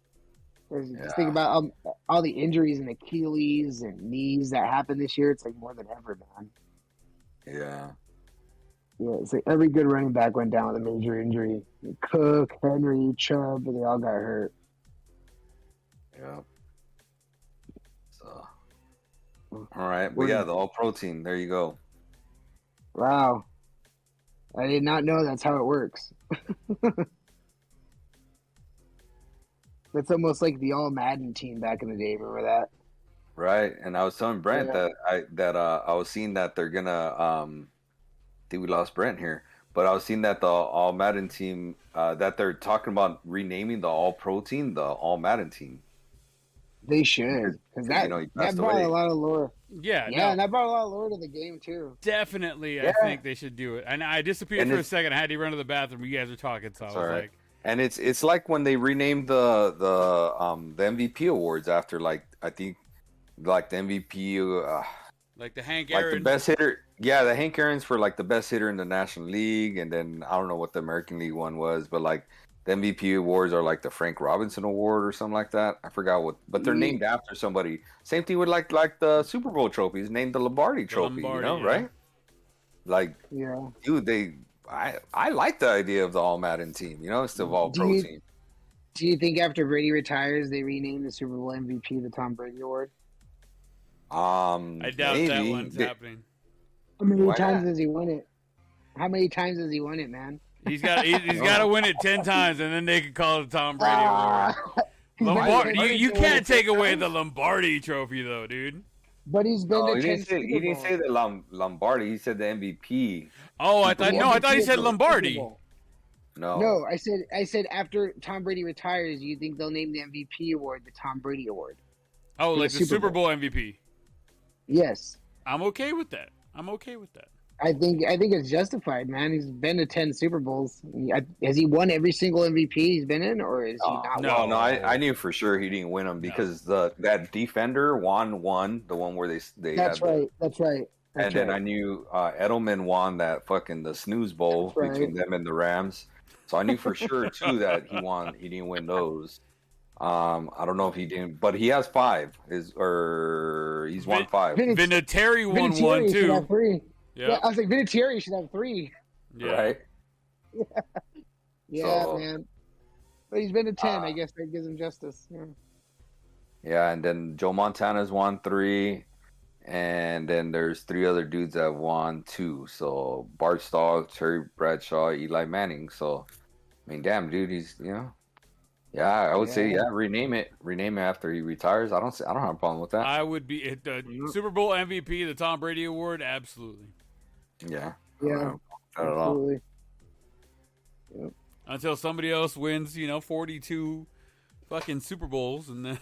Just think about all the injuries and Achilles and knees that happened this year. It's like more than ever, man. Yeah. Yeah, it's like every good running back went down with a major injury. Cook, Henry, Chubb, they all got hurt. Yeah. So, all right. Well, yeah, the all-pro team. There you go. Wow. I did not know that's how it works. That's almost like the All Madden team back in the day. Remember that? Right. And I was telling Brent that I was seeing that they're gonna I think we lost Brent here. But I was seeing that the All Madden team that they're talking about renaming the All Pro team the All Madden team. They should, because that brought a lot of lore. Yeah, and that brought a lot of lore to the game too. Definitely, I think they should do it. And I disappeared for a second. I had to run to the bathroom. You guys were talking, so I was like, and it's like when they renamed the MVP awards after the MVP. Like the Hank Aaron. Like the best hitter. Yeah, the Hank Aaron's for like the best hitter in the National League. And then I don't know what the American League one was, but like the MVP awards are like the Frank Robinson Award or something like that. I forgot what, but they're named after somebody. Same thing with like the Super Bowl trophies, named the Lombardi Trophy, right? Like, dude, I like the idea of the All Madden team, it's the All Pro team. Do you think after Brady retires, they rename the Super Bowl MVP the Tom Brady Award? I doubt that one's happening. How many times has he won it? How many times has he won it, man? He's got to win it 10 times, and then they can call it Tom Brady Award. You can't take away the Lombardi Trophy, though, dude. But he's been to 10 Super Bowls. He didn't say the Lombardi. He said the MVP. Oh, I thought he said Lombardi. No, I said after Tom Brady retires, you think they'll name the MVP award the Tom Brady Award? Oh, like the Super Bowl MVP. Yes. I'm okay with that. I think it's justified, man. He's been to 10 Super Bowls. Has he won every single MVP he's been in, or is he not? No. I knew for sure he didn't win them because that defender won the one where they. That's right. And then I knew Edelman won that the snooze bowl between them and the Rams. So I knew for sure too that he didn't win those. I don't know if he didn't, but he has 5. He's won 5. Vinatieri won 1 too. Yeah, I was like, Vinatieri should have 3. Yeah. Right? Yeah, man. But he's been to 10. I guess that gives him justice. Yeah, and then Joe Montana's won 3. And then there's 3 other dudes that have won 2. So Bart Starr, Terry Bradshaw, Eli Manning. So, I mean, damn, dude, he's, Yeah, I would say rename it after he retires. I don't have a problem with that. I would be the Super Bowl MVP, the Tom Brady Award, absolutely. Yeah. Absolutely. Yep. Until somebody else wins, 42 fucking Super Bowls, and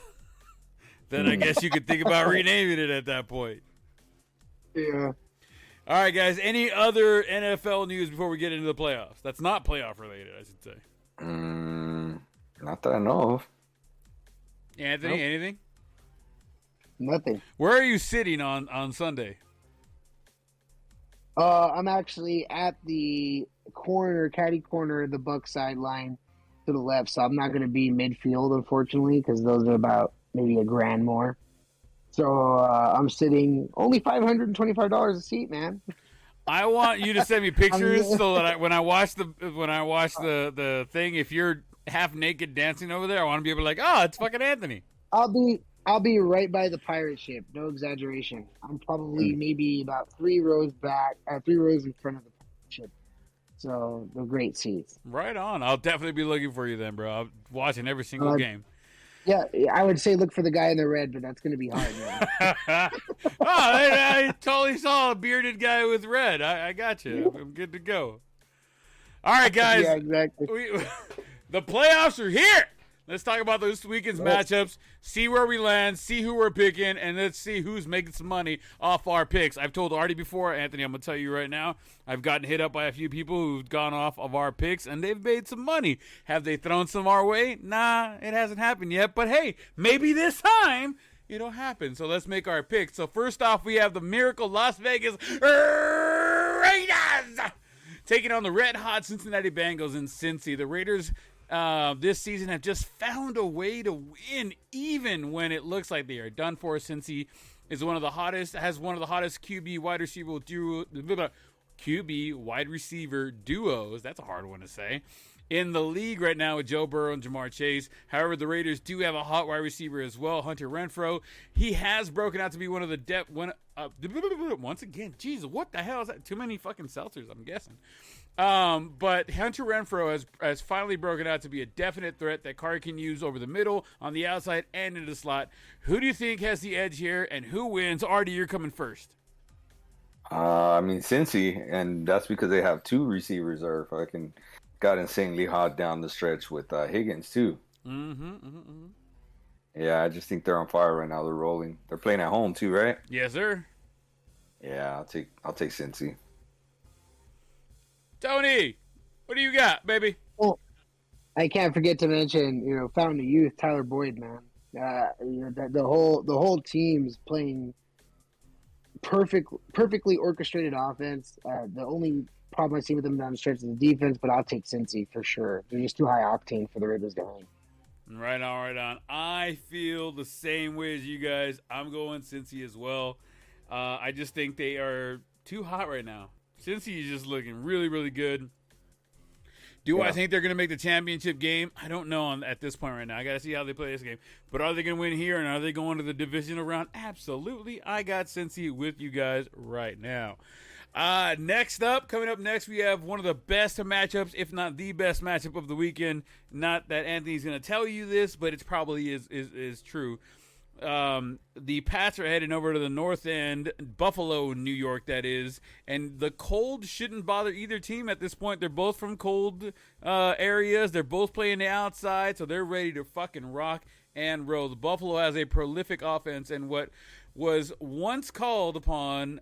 then I guess you could think about renaming it at that point. Yeah. All right, guys. Any other NFL news before we get into the playoffs? That's not playoff related, I should say. Not that I know of. Anthony, anything? Nothing. Where are you sitting on Sunday? I'm actually at the caddy corner of the Buck sideline to the left, so I'm not going to be midfield, unfortunately, because those are about maybe $1,000 more. So I'm sitting only $525 a seat, man. I want you to send me pictures so that when I watch the thing, if you're half naked dancing over there, I want to be able to it's fucking Anthony. I'll be right by the pirate ship. No exaggeration. I'm probably maybe about 3 rows back, 3 rows in front of the pirate ship. So they're great seats. Right on. I'll definitely be looking for you then, bro. I'm watching every single game. Yeah, I would say look for the guy in the red, but that's going to be hard, man. I totally saw a bearded guy with red. I got you. I'm good to go. All right, guys. Yeah, exactly. The playoffs are here. Let's talk about this weekend's matchups, see where we land, see who we're picking, and let's see who's making some money off our picks. I've told Artie before, Anthony, I'm going to tell you right now, I've gotten hit up by a few people who've gone off of our picks, and they've made some money. Have they thrown some our way? Nah, it hasn't happened yet, but hey, maybe this time it'll happen. So let's make our picks. So first off, we have the Miracle Las Vegas Raiders taking on the red-hot Cincinnati Bengals in Cincy. The Raiders this season have just found a way to win, even when it looks like they are done for. Cincy is one of the hottest QB wide receiver duos. That's a hard one to say. In the league right now with Joe Burrow and Jamar Chase. However, the Raiders do have a hot wide receiver as well, Hunter Renfrow. He has broken out to be one of the once again, Jesus, what the hell is that? Too many fucking seltzers, I'm guessing. But Hunter Renfrow has finally broken out to be a definite threat that Carr can use over the middle, on the outside, and in the slot. Who do you think has the edge here, and who wins? Artie, you're coming first. I mean, Cincy, and that's because they have two receivers that are fucking got insanely hot down the stretch with Higgins too. Yeah, I just think they're on fire right now. They're rolling. They're playing at home too, right? Yes, sir. Yeah, I'll take Cincy. Tony, what do you got, baby? Well, I can't forget to mention, Fountain of Youth, Tyler Boyd, man. The whole team's playing perfectly orchestrated offense. The only problem I see with them down the stretch is the defense, but I'll take Cincy for sure. They're just too high octane for the Raiders to hang. Right on. I feel the same way as you guys. I'm going Cincy as well. I just think they are too hot right now. Cincy is just looking really, really good. I think they're going to make the championship game? I don't know at this point right now. I got to see how they play this game. But are they going to win here, and are they going to the divisional round? Absolutely. I got Cincy with you guys right now. Coming up next, we have one of the best matchups, if not the best matchup of the weekend. Not that Anthony's going to tell you this, but it probably is true. The Pats are heading over to the north end, Buffalo, New York, that is, and the cold shouldn't bother either team at this point. They're both from cold areas. They're both playing the outside, so they're ready to fucking rock and roll. The Buffalo has a prolific offense, and what was once called upon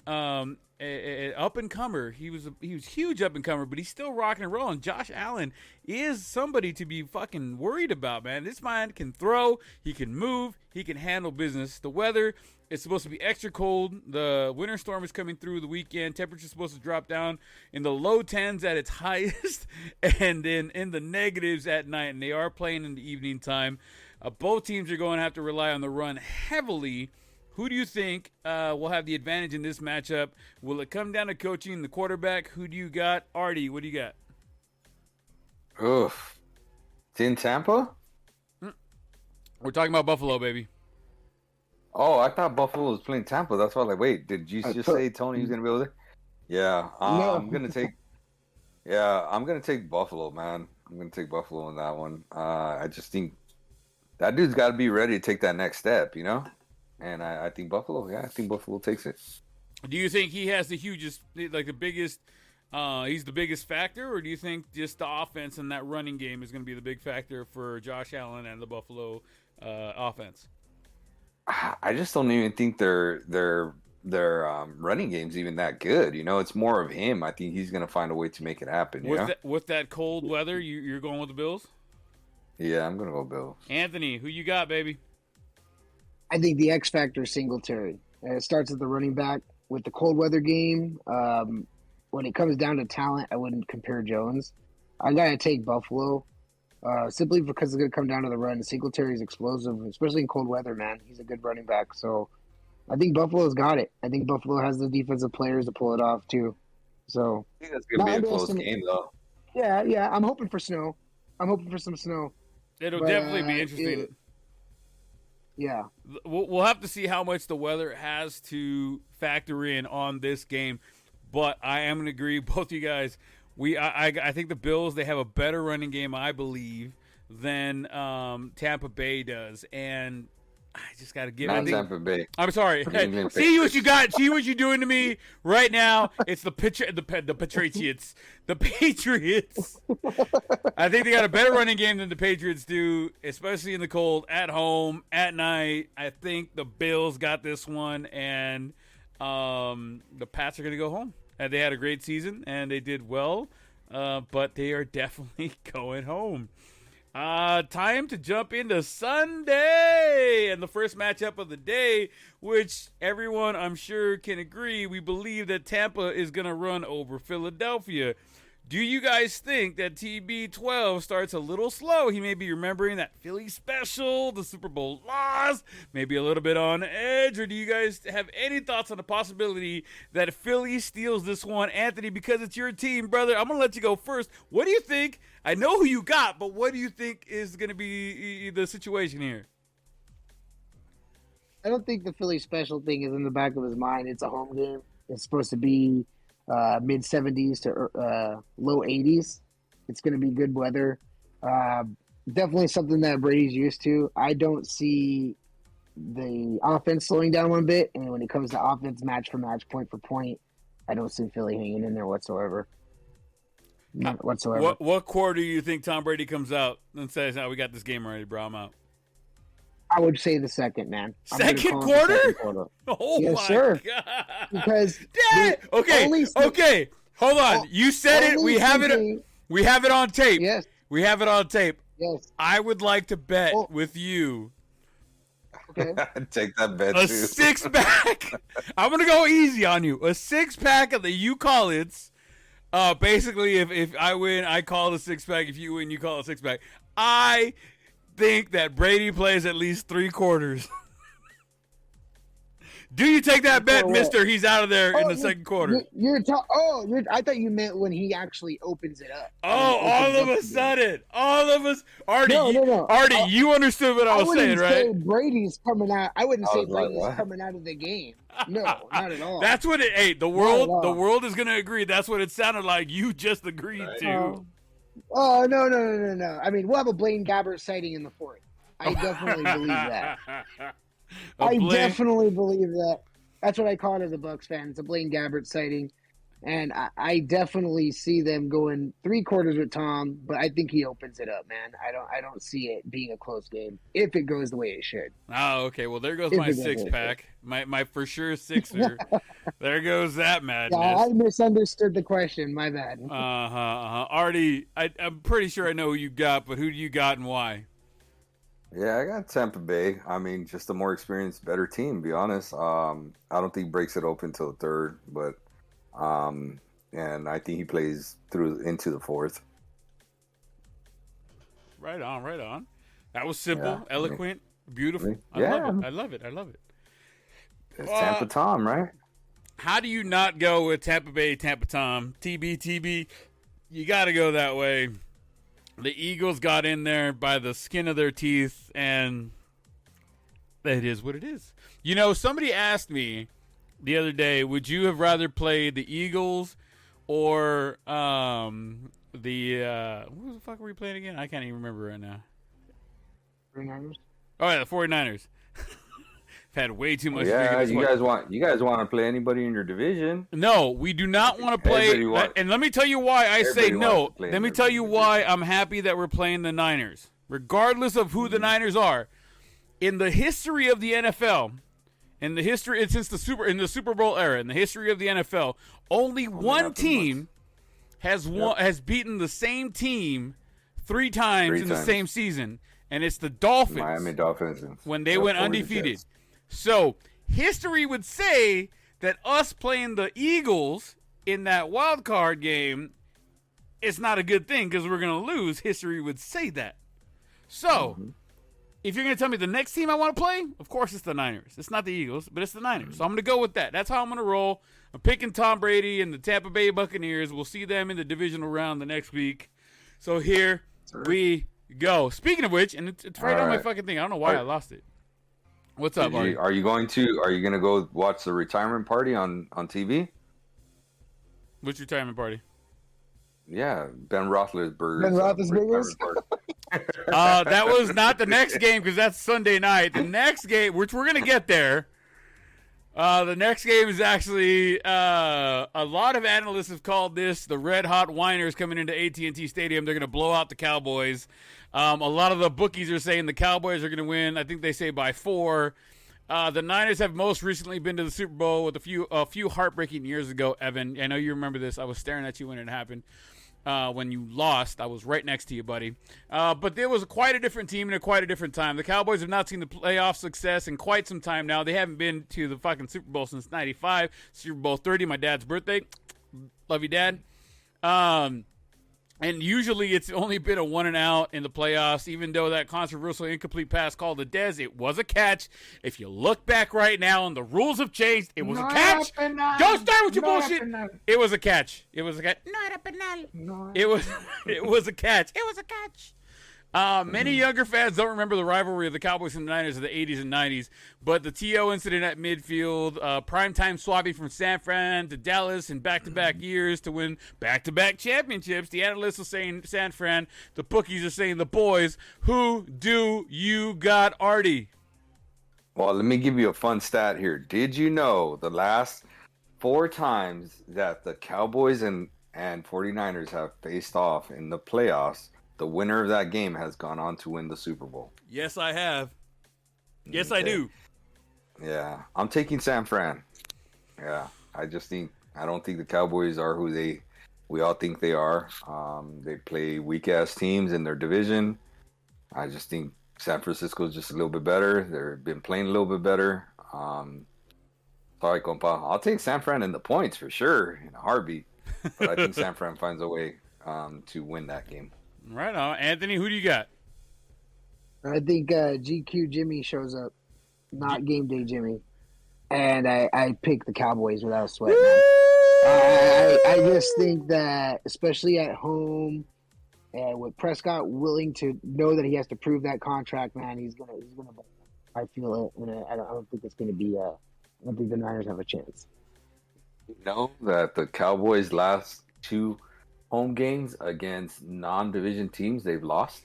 an up-and-comer. He was huge up-and-comer, but he's still rocking and rolling. Josh Allen is somebody to be fucking worried about, man. This man can throw, he can move, he can handle business. The weather is supposed to be extra cold. The winter storm is coming through the weekend. Temperature's supposed to drop down in the low 10s at its highest and then in the negatives at night, and they are playing in the evening time. Both teams are going to have to rely on the run heavily. Who do you think will have the advantage in this matchup? Will it come down to coaching the quarterback? Who do you got? Artie, what do you got? Oof. It's in Tampa? We're talking about Buffalo, baby. Oh, I thought Buffalo was playing Tampa. That's why I was like, wait, did you just say Tony was going to be over there? Yeah, No. I'm going to take Buffalo, man. I'm going to take Buffalo in that one. I just think that dude's got to be ready to take that next step, And I think Buffalo, I think Buffalo takes it. Do you think he has the hugest, like the biggest, he's the biggest factor, or do you think just the offense and that running game is going to be the big factor for Josh Allen and the Buffalo offense? I just don't even think their running game's even that good. It's more of him. I think he's going to find a way to make it happen. With that cold weather, you're going with the Bills? Yeah, I'm going to go Bills. Anthony, who you got, baby? I think the X factor is Singletary. It starts at the running back with the cold weather game. When it comes down to talent, I wouldn't compare Jones. I gotta take Buffalo, simply because it's gonna come down to the run. Singletary is explosive, especially in cold weather. Man, he's a good running back. So I think Buffalo's got it. I think Buffalo has the defensive players to pull it off too. So I think that's gonna be a close game, though. Yeah. I'm hoping for snow. I'm hoping for some snow. It'll definitely be interesting. Yeah. We'll have to see how much the weather has to factor in on this game. But I am going to agree, both you guys. I think the Bills, they have a better running game, I believe, than Tampa Bay does. And I just got to give it. Tampa Bay. I'm sorry. See what you got. See what you're doing to me right now. It's the Patriots. The Patriots. I think they got a better running game than the Patriots do, especially in the cold, at home, at night. I think the Bills got this one, and the Pats are going to go home. And they had a great season, and they did well, but they are definitely going home. Time to jump into Sunday and the first matchup of the day, which everyone I'm sure can agree, we believe that Tampa is going to run over Philadelphia. Do you guys think that TB12 starts a little slow? He may be remembering that Philly special, the Super Bowl loss, maybe a little bit on edge, or do you guys have any thoughts on the possibility that Philly steals this one? Anthony, because it's your team, brother, I'm going to let you go first. What do you think? I know who you got, but what do you think is going to be the situation here? I don't think the Philly special thing is in the back of his mind. It's a home game. It's supposed to be mid 70s to low 80s. It's going to be good weather. Definitely something that Brady's used to. I don't see the offense slowing down one bit, and when it comes to offense, match for match, point for point, I don't see Philly hanging in there whatsoever. Not whatsoever. What quarter do you think Tom Brady comes out and says, "Oh, we got this game ready, bro. I'm out"? I would say the second, man. Second quarter? Oh yes, my sir. God! Because okay. Hold on. You said it. We have it. We have it on tape. Yes. We have it on tape. Yes. I would like to bet with you. Okay. Take that bet A too. 6-pack. I'm gonna go easy on you. A 6-pack of the you call it's. Basically, if I win, I call it a 6-pack. If you win, you call it a 6-pack. I think that Brady plays at least 3 quarters. Do you take that bet, mister? He's out of there in the second quarter. I thought you meant when he actually opens it up. All of a sudden. All of us. Artie, No. Artie, you understood what I was saying, right? Brady's coming out. I wouldn't say Brady's coming out of the game. No, not at all. That's what it. Hey, the world is going to agree. That's what it sounded like. You just agreed to. Oh, no. I mean, we'll have a Blaine Gabbert sighting in the fourth. I definitely believe that. I definitely believe that. That's what I call it as a Bucs fan. It's a Blaine Gabbert sighting. And I definitely see them going 3 quarters with Tom, but I think he opens it up, man. I don't see it being a close game if it goes the way it should. Oh, okay. Well, there goes my 6-pack. My for sure 6er. There goes that madness. Yeah, I misunderstood the question. My bad. Artie, I'm pretty sure I know who you got, but who do you got and why? Yeah, I got Tampa Bay. I mean, just a more experienced, better team, to be honest. I don't think breaks it open till the third, but and I think he plays through into the fourth. Right on. That was simple, eloquent, beautiful. I love it. It's Tampa Tom, right? How do you not go with Tampa Bay, Tampa Tom? TB, you got to go that way. The Eagles got in there by the skin of their teeth, and it is what it is. You know, somebody asked me the other day, would you have rather played the Eagles or what the fuck were we playing again? I can't even remember right now. 49ers? Oh, yeah, the 49ers. I've had way too much. Yeah, you guys want to play anybody in your division? No, we do not want to play. And let me tell you why I say no. Let me tell you why I'm happy that we're playing the Niners, regardless of who the Niners are. In the history of the NFL, in the Super Bowl era, in the history of the NFL, only one team has beaten the same team 3 times in the same season, and it's the Dolphins. Miami Dolphins when they went undefeated. So history would say that us playing the Eagles in that wild card game is not a good thing because we're going to lose. History would say that. So if you're going to tell me the next team I want to play, of course it's the Niners. It's not the Eagles, but it's the Niners. So I'm going to go with that. That's how I'm going to roll. I'm picking Tom Brady and the Tampa Bay Buccaneers. We'll see them in the divisional round the next week. So here we go. Speaking of which, and it's right on my fucking thing. I don't know why I lost it. What's up, Artie? Are you going to go watch the retirement party on TV? Which retirement party? Yeah, Ben Roethlisberger's. That was not the next game because that's Sunday night. The next game, which we're going to get there, the next game is actually a lot of analysts have called this the red hot whiners coming into AT&T Stadium. They're going to blow out the Cowboys. A lot of the bookies are saying the Cowboys are going to win. I think they say by 4. The Niners have most recently been to the Super Bowl with a few heartbreaking years ago, Evan. I know you remember this. I was staring at you when it happened. When you lost, I was right next to you, buddy. But there was quite a different team and quite a different time. The Cowboys have not seen the playoff success in quite some time now. They haven't been to the fucking Super Bowl since '95, Super Bowl 30, my dad's birthday. Love you, Dad. And usually it's only been a 1-and-out in the playoffs, even though that controversial incomplete pass called to Dez, it was a catch. If you look back right now and the rules have changed, it was a catch. Don't start with your bullshit. It was a catch. It was a catch. It was a catch. It was a catch. Many younger fans don't remember the rivalry of the Cowboys and the Niners of the 80s and 90s, but the T.O. incident at midfield, primetime swapping from San Fran to Dallas in back-to-back years to win back-to-back championships. The analysts are saying San Fran. The bookies are saying the boys. Who do you got, Artie? Well, let me give you a fun stat here. Did you know the last 4 times that the Cowboys and 49ers have faced off in the playoffs, the winner of that game has gone on to win the Super Bowl? Yes, I have. Yes, okay. I do. Yeah, I'm taking San Fran. Yeah, I don't think the Cowboys are who we all think they are. They play weak-ass teams in their division. I just think San Francisco is just a little bit better. They've been playing a little bit better. Sorry, compa. I'll take San Fran in the points for sure in a heartbeat. But I think San Fran finds a way to win that game. Right on. Anthony, who do you got? I think GQ Jimmy shows up, not game day Jimmy. And I pick the Cowboys without a sweat, man. I just think that, especially at home, and with Prescott willing to know that he has to prove that contract, man, he's gonna. I feel it, and I don't think it's gonna be. I don't think the Niners have a chance. You know that the Cowboys' last 2 home games against non-division teams they've lost.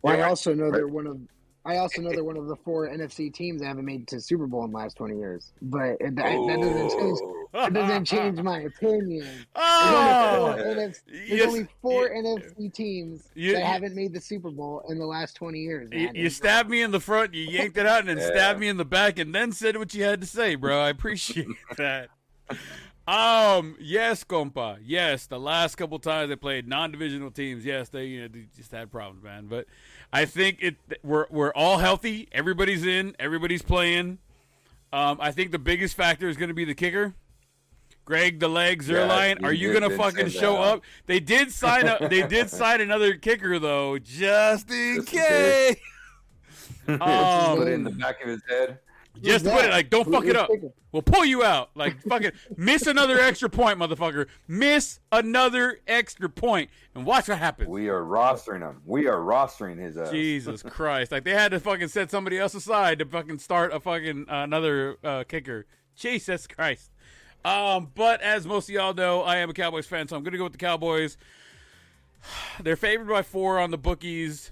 Well, I also know they're one of the 4 NFC teams that haven't made it to Super Bowl in the last 20 years. But that doesn't change my opinion. There's only 4 NFC teams that haven't made the Super Bowl in the last 20 years. You stabbed me in the front, you yanked it out, and then stabbed me in the back, and then said what you had to say, bro. I appreciate that. Yes, compa. Yes, the last couple times they played non-divisional teams, yes, they just had problems, man. But I think we're all healthy. Everybody's in. Everybody's playing. I think the biggest factor is going to be the kicker. Greg the Leg Zuerlein, are you gonna fucking show up? They did sign another kicker though, just in case. Put it in the back of his head. Just put it like, don't fuck it up. We'll pull you out. Like, fucking miss another extra point, motherfucker. Miss another extra point, and watch what happens. We are rostering him. We are rostering his ass. Jesus Christ! Like they had to fucking set somebody else aside to fucking start a fucking another kicker. Jesus Christ. But as most of y'all know, I am a Cowboys fan, so I'm gonna go with the Cowboys. They're favored by 4 on the bookies.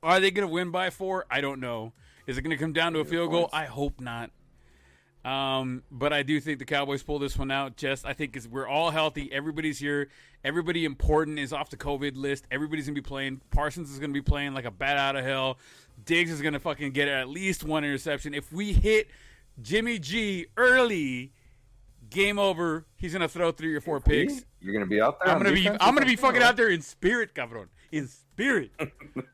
Are they gonna win by 4? I don't know. Is it going to come down to a field goal? I hope not. But I do think the Cowboys pull this one out. I think we're all healthy. Everybody's here. Everybody important is off the COVID list. Everybody's going to be playing. Parsons is going to be playing like a bat out of hell. Diggs is going to fucking get at least 1 interception. If we hit Jimmy G early, game over. He's going to throw 3 or 4 picks. You're going to be out there? I'm going to be fucking out there in spirit, cabrón. In spirit.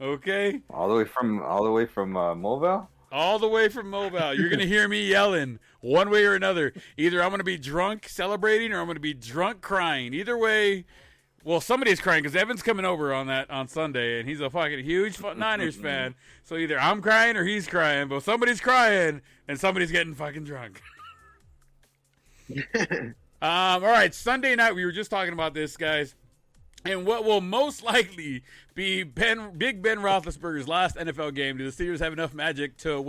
Okay? All the way from Mobile? All the way from Mobile. You're going to hear me yelling one way or another. Either I'm going to be drunk celebrating or I'm going to be drunk crying. Either way, well, somebody's crying because Evan's coming over on Sunday, and he's a fucking huge Niners fan. So either I'm crying or he's crying, but somebody's crying and somebody's getting fucking drunk. All right, Sunday night, we were just talking about this, guys. And what will most likely be Big Ben Roethlisberger's last NFL game. Do the Steelers have enough magic to,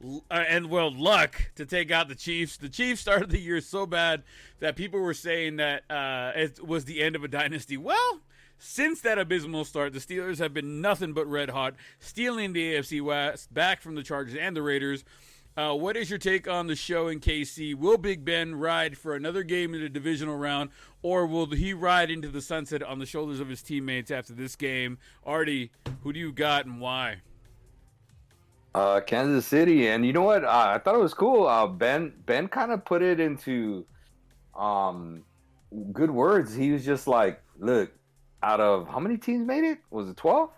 luck to take out the Chiefs? The Chiefs started the year so bad that people were saying that it was the end of a dynasty. Well, since that abysmal start, the Steelers have been nothing but red hot, stealing the AFC West back from the Chargers and the Raiders. What is your take on the show in KC? Will Big Ben ride for another game in the divisional round, or will he ride into the sunset on the shoulders of his teammates after this game? Artie, who do you got and why? Kansas City, and you know what? I thought it was cool. Ben kind of put it into good words. He was just like, look, out of how many teams made it? Was it 12?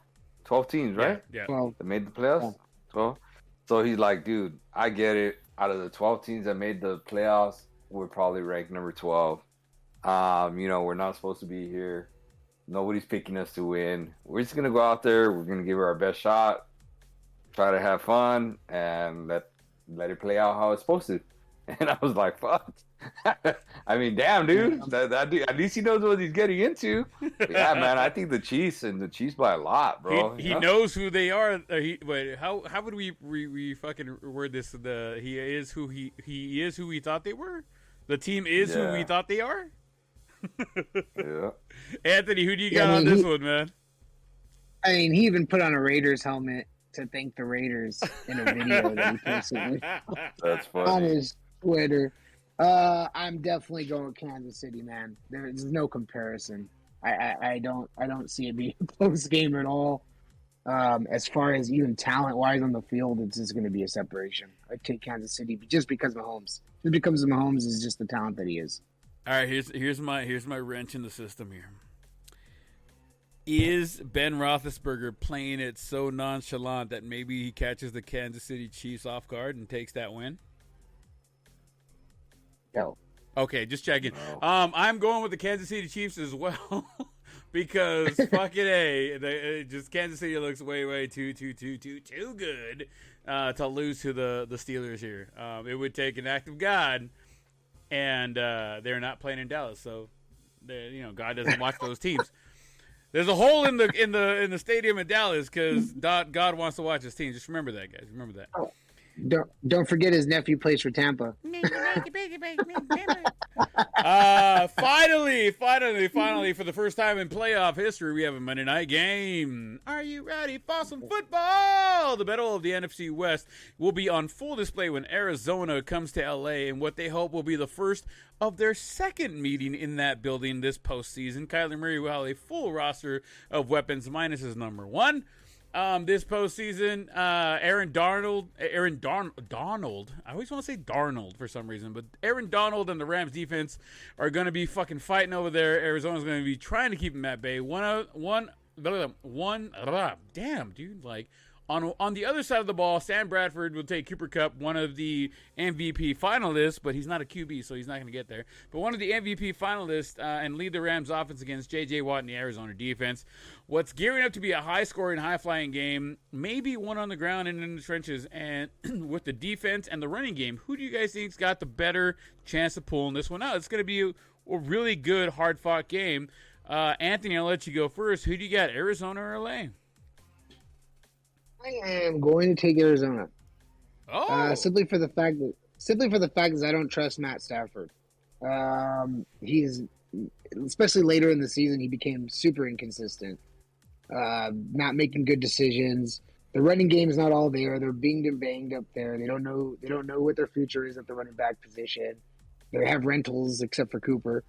12 teams, right? Yeah. That made the playoffs? 12? So he's like, dude, I get it. Out of the 12 teams that made the playoffs, we're probably ranked number 12. We're not supposed to be here. Nobody's picking us to win. We're just going to go out there. We're going to give it our best shot, try to have fun, and let it play out how it's supposed to. And I was like, fuck. I mean, damn, dude. That dude, at least he knows what he's getting into. Yeah, man. I think the Chiefs by a lot, bro. He knows who they are. How would we fucking word this? He is who he thought they were. The team is who we thought they are. Yeah. Anthony, who do you got on this one, man? I mean, he even put on a Raiders helmet to thank the Raiders in a video that he posted. That's funny. On his Twitter. I'm definitely going with Kansas City, man. There's no comparison. I don't see it being a close game at all. As far as even talent-wise on the field, it's just going to be a separation. I take Kansas City just because Mahomes. Just because Mahomes is just the talent that he is. All right, here's my wrench in the system here. Is Ben Roethlisberger playing it so nonchalant that maybe he catches the Kansas City Chiefs off guard and takes that win? No. Okay, just checking. No. I'm going with the Kansas City Chiefs as well because fucking just Kansas City looks way too good to lose to the Steelers here. It would take an act of God, and they're not playing in Dallas, so God doesn't watch those teams. There's a hole in the stadium in Dallas because God wants to watch his team. Just remember that, guys. Remember that. Oh, don't forget his nephew plays for Tampa. Finally, for the first time in playoff history, we have a Monday night game. Are you ready for some football? The battle of the NFC West will be on full display when Arizona comes to LA in what they hope will be the first of their second meeting in that building this postseason. Kyler Murray will have a full roster of weapons minus his number one. This postseason, Aaron Donald. I always want to say Darnold for some reason, but Aaron Donald and the Rams defense are going to be fucking fighting over there. Arizona's going to be trying to keep him at bay. Damn, dude, like. On the other side of the ball, Sam Bradford will take Cooper Kupp, one of the MVP finalists, but he's not a QB, so he's not going to get there. But one of the MVP finalists and lead the Rams offense against J.J. Watt and the Arizona defense. What's gearing up to be a high-scoring, high-flying game, maybe one on the ground and in the trenches, and with the defense and the running game, who do you guys think's got the better chance of pulling this one out? It's going to be a really good, hard-fought game. Anthony, I'll let you go first. Who do you got, Arizona or L.A.? I am going to take Arizona. Simply for the fact that I don't trust Matt Stafford. He's, especially later in the season, he became super inconsistent. Not making good decisions. The running game is not all there. They're binged and banged up there. They don't know what their future is at the running back position. They have rentals except for Cooper.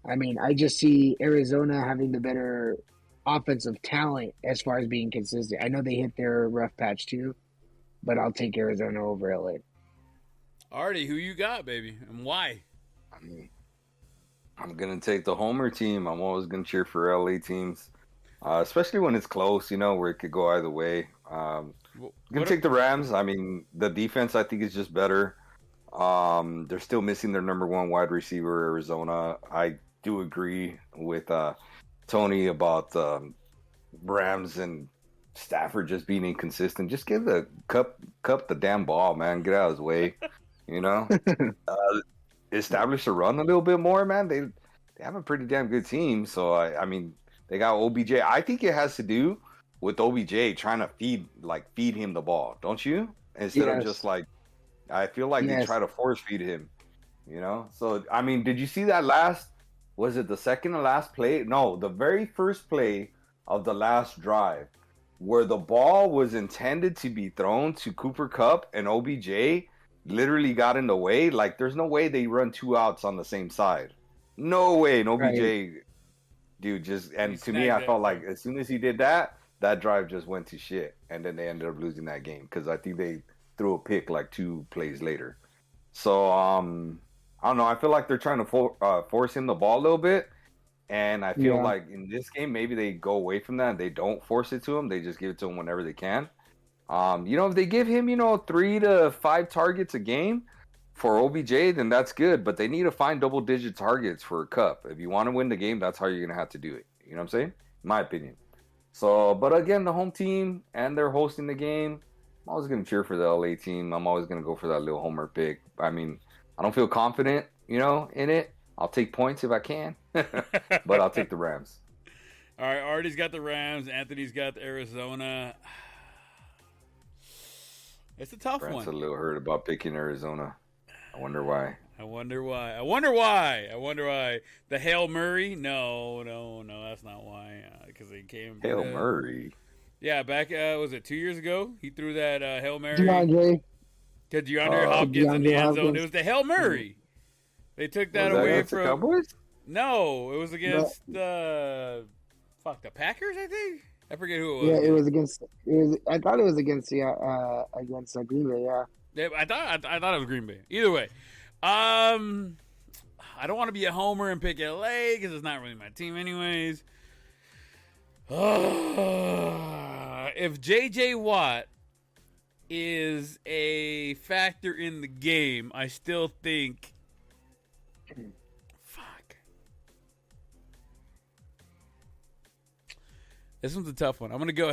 I mean, I just see Arizona having the better offensive talent as far as being consistent. I know they hit their rough patch too, but I'll take Arizona over LA. Artie, who you got, baby, and why? I'm gonna take the homer team. I'm always gonna cheer for LA teams, especially when it's close. Where it could go either way. I'm gonna take the Rams. I mean, the defense I think is just better. They're still missing their number one wide receiver, Arizona. I do agree with Tony about Rams and Stafford just being inconsistent. Just give the cup the damn ball, man. Get out of his way, establish a run a little bit more, man. They have a pretty damn good team. So I mean, they got OBJ. I think it has to do with OBJ trying to feed him the ball, don't you? Instead of just I feel like they try to force feed him, So I mean, did you see that last? Was it the second to last play? No, the very first play of the last drive where the ball was intended to be thrown to Cooper Kupp and OBJ literally got in the way. Like, there's no way they run two outs on the same side. No way. And OBJ, dude, to me, I felt like as soon as he did that drive just went to shit. And then they ended up losing that game because I think they threw a pick like 2 plays later. So, I don't know. I feel like they're trying to force him the ball a little bit. And I feel like in this game, maybe they go away from that. They don't force it to him. They just give it to him whenever they can. If they give him, 3 to 5 targets a game for OBJ, then that's good. But they need to find double-digit targets for Kupp. If you want to win the game, that's how you're going to have to do it. You know what I'm saying? In my opinion. So, but again, the home team, and they're hosting the game. I'm always going to cheer for the LA team. I'm always going to go for that little homer pick. I mean, I don't feel confident, in it. I'll take points if I can, but I'll take the Rams. All right, Artie's got the Rams. Anthony's got the Arizona. It's a tough Brent's one. A little hurt about picking Arizona. I wonder why. The Hail Murray? No, that's not why. Because they came. Hail Murray. Yeah, back was it 2 years ago? He threw that Hail Mary. DeAndre Hopkins in the end zone. Hopkins. It was the Hail Murray. They took that away from. The Cowboys? No, it was against the Packers. I think I forget who it was. Yeah, it was against. I thought it was against Green Bay. Yeah. I thought it was Green Bay. Either way, I don't want to be a homer and pick LA because it's not really my team, anyways. If JJ Watt is a factor in the game, I still think. Fuck. This one's a tough one. I'm gonna go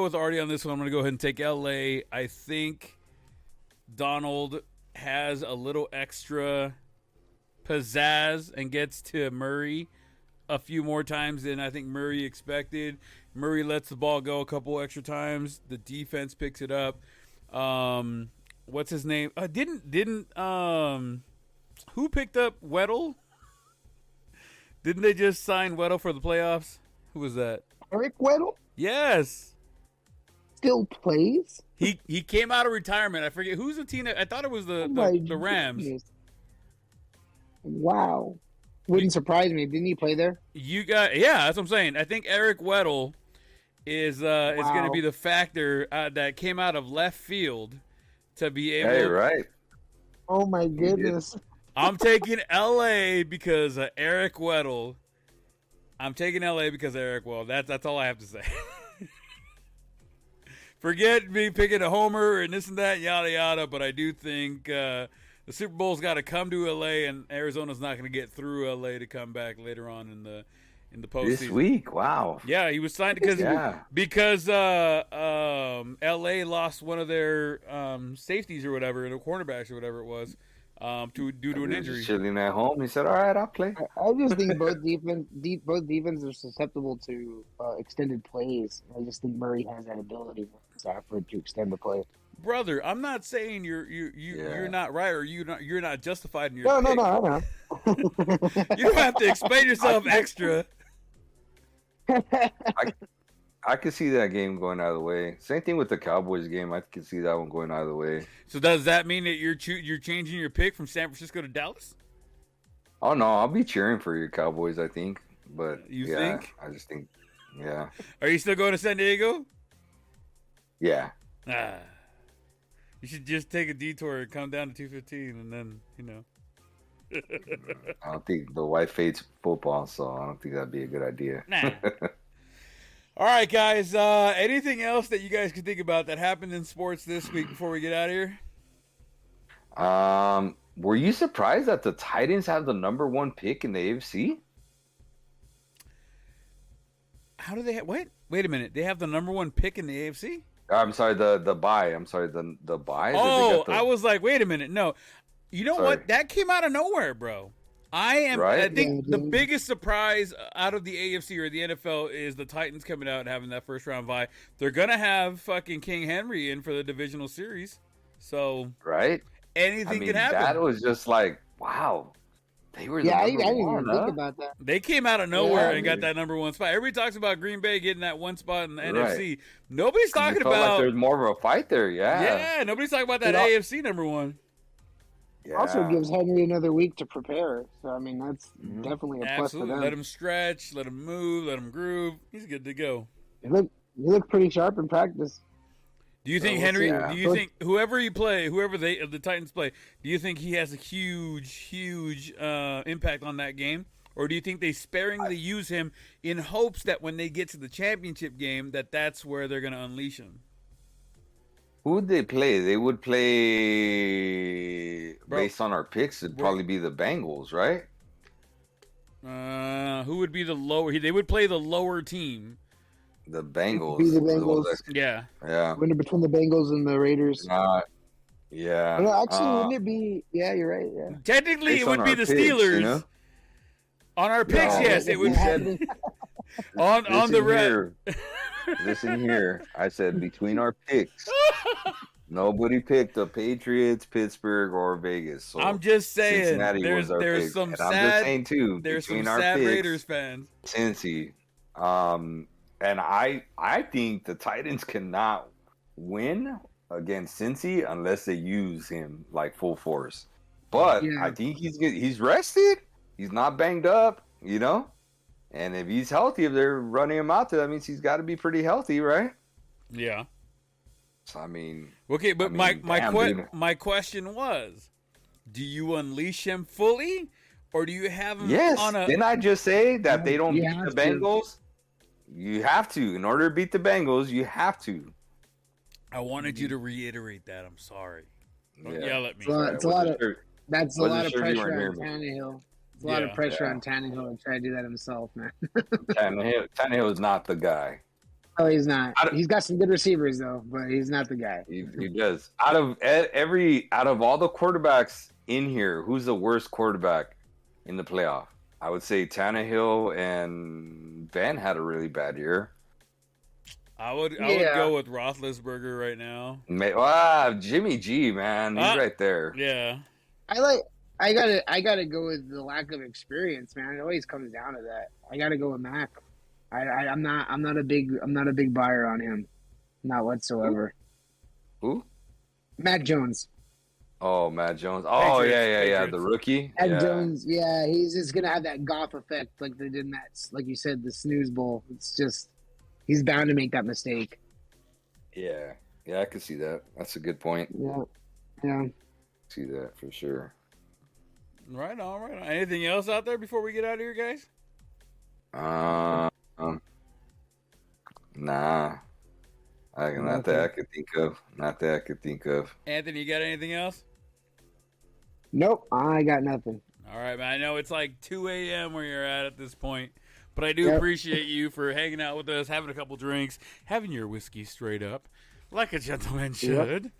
with Artie on this one. I'm gonna go ahead and take LA. I think Donald has a little extra pizzazz and gets to Murray a few more times than I think Murray expected. Murray lets the ball go a couple extra times. The defense picks it up. What's his name? Who picked up Weddle? Didn't they just sign Weddle for the playoffs? Who was that? Eric Weddle? Yes. Still plays? He came out of retirement. I forget who's the team. I thought it was the Rams. Goodness. Wow. Wouldn't surprise me. Didn't he play there? That's what I'm saying. I think Eric Weddle is going to be the factor that came out of left field to be able. Hey, right. Oh my goodness. I'm taking LA because of Eric Weddle. That's all I have to say. Forget me picking a homer and this and that, yada yada. But I do think the Super Bowl's got to come to LA, and Arizona's not going to get through LA to come back later on in the postseason. This week, wow. Yeah, he was signed because LA lost one of their safeties or whatever, the cornerbacks or whatever it was, due to an injury. Chilling at home, he said, "All right, I'll play." I just think both defenses are susceptible to extended plays. I just think Murray has that ability for to extend the play. Brother, I'm not saying you're not right or you're not justified in your No, pick. I know. You don't have to explain yourself extra. I could see that game going out of the way. Same thing with the Cowboys game. I could see that one going out of the way. So does that mean that you're changing your pick from San Francisco to Dallas? Oh no, I'll be cheering for your Cowboys. I think, but you think? I just think, yeah. Are you still going to San Diego? Yeah. You should just take a detour and come down to 215, and then I don't think the wife hates football, so I don't think that'd be a good idea. Nah. All right, guys. Anything else that you guys can think about that happened in sports this week before we get out of here? Were you surprised that the Titans have the number 1 pick in the AFC? How do they have? Wait a minute. They have the number 1 pick in the AFC? I'm sorry, the bye. I'm sorry, the bye. Oh, I was like, wait a minute. No. You know what? That came out of nowhere, bro. I think the biggest surprise out of the AFC or the NFL is the Titans coming out and having that first round bye. They're going to have fucking King Henry in for the divisional series. So, anything can happen. That was just like, wow. They were I didn't even think about that. They came out of nowhere and got that number 1 spot. Everybody talks about Green Bay getting that 1 spot in the NFC. Nobody's talking about. Like there's more of a fight there, Yeah, nobody's talking about that AFC number 1. Yeah. Also gives Henry another week to prepare. So, I mean, that's definitely a plus for them. Let him stretch, let him move, let him groove. He's good to go. You look pretty sharp in practice. Do you think Henry? Do you think whoever the Titans play? Do you think he has a huge impact on that game, or do you think they sparingly use him in hopes that when they get to the championship game, that's where they're going to unleash him? Who would they play? They would play based on our picks. It'd probably be the Bengals, right? Who would be the lower? They would play the lower team. The Bengals. Be the Bengals. Yeah. Winner between the Bengals and the Raiders. Yeah. Well, actually, wouldn't it be? Yeah, you're right. Yeah. Technically, Based it would on be our the picks, Steelers. you know? On our picks, No, yes, it would. On the red. Listen here. I said between our picks. Nobody picked the Patriots, Pittsburgh, or Vegas. So I'm just saying. Cincinnati There's some sad. I'm just saying too. There's some our sad picks, Raiders fans. Cincy. And I think the Titans cannot win against Cincy unless they use him like full force. But Yeah. I think he's rested. He's not banged up, you know? And if he's healthy, if they're running him out there, that means he's got to be pretty healthy, right? Yeah. So, I mean... Okay, but my question was, do you unleash him fully? Or do you have him on a... Didn't I just say that they don't beat the Bengals? You have to. In order to beat the Bengals, you have to. I wanted you to reiterate that. I'm sorry. Don't yell at me. That's a lot of pressure on Tannehill. It's a lot of pressure on Tannehill to try to do that himself, man. Tannehill is not the guy. Oh, he's not. He's got some good receivers though, but he's not the guy. He does. Out of all the quarterbacks in here, who's the worst quarterback in the playoff? I would say Tannehill and Van had a really bad year. I would go with Roethlisberger right now. Wow, Jimmy G, man, he's right there. Yeah, I gotta go with the lack of experience, man. It always comes down to that. I gotta go with Mac. I'm not a big buyer on him, not whatsoever. Who? Mac Jones. Oh, Matt Jones. Oh, yeah. The rookie. Mac Jones. Yeah, he's just gonna have that Goff effect, like they did in that, like you said, the snooze bowl. It's just he's bound to make that mistake. Yeah, I can see that. That's a good point. Yeah. See that for sure. Right on. Anything else out there before we get out of here, guys? Nah. Not that I could think of. Anthony, you got anything else? Nope, I got nothing. All right, man. I know it's like 2 a.m. where you're at this point, but I do appreciate you for hanging out with us, having a couple drinks, having your whiskey straight up, like a gentleman should.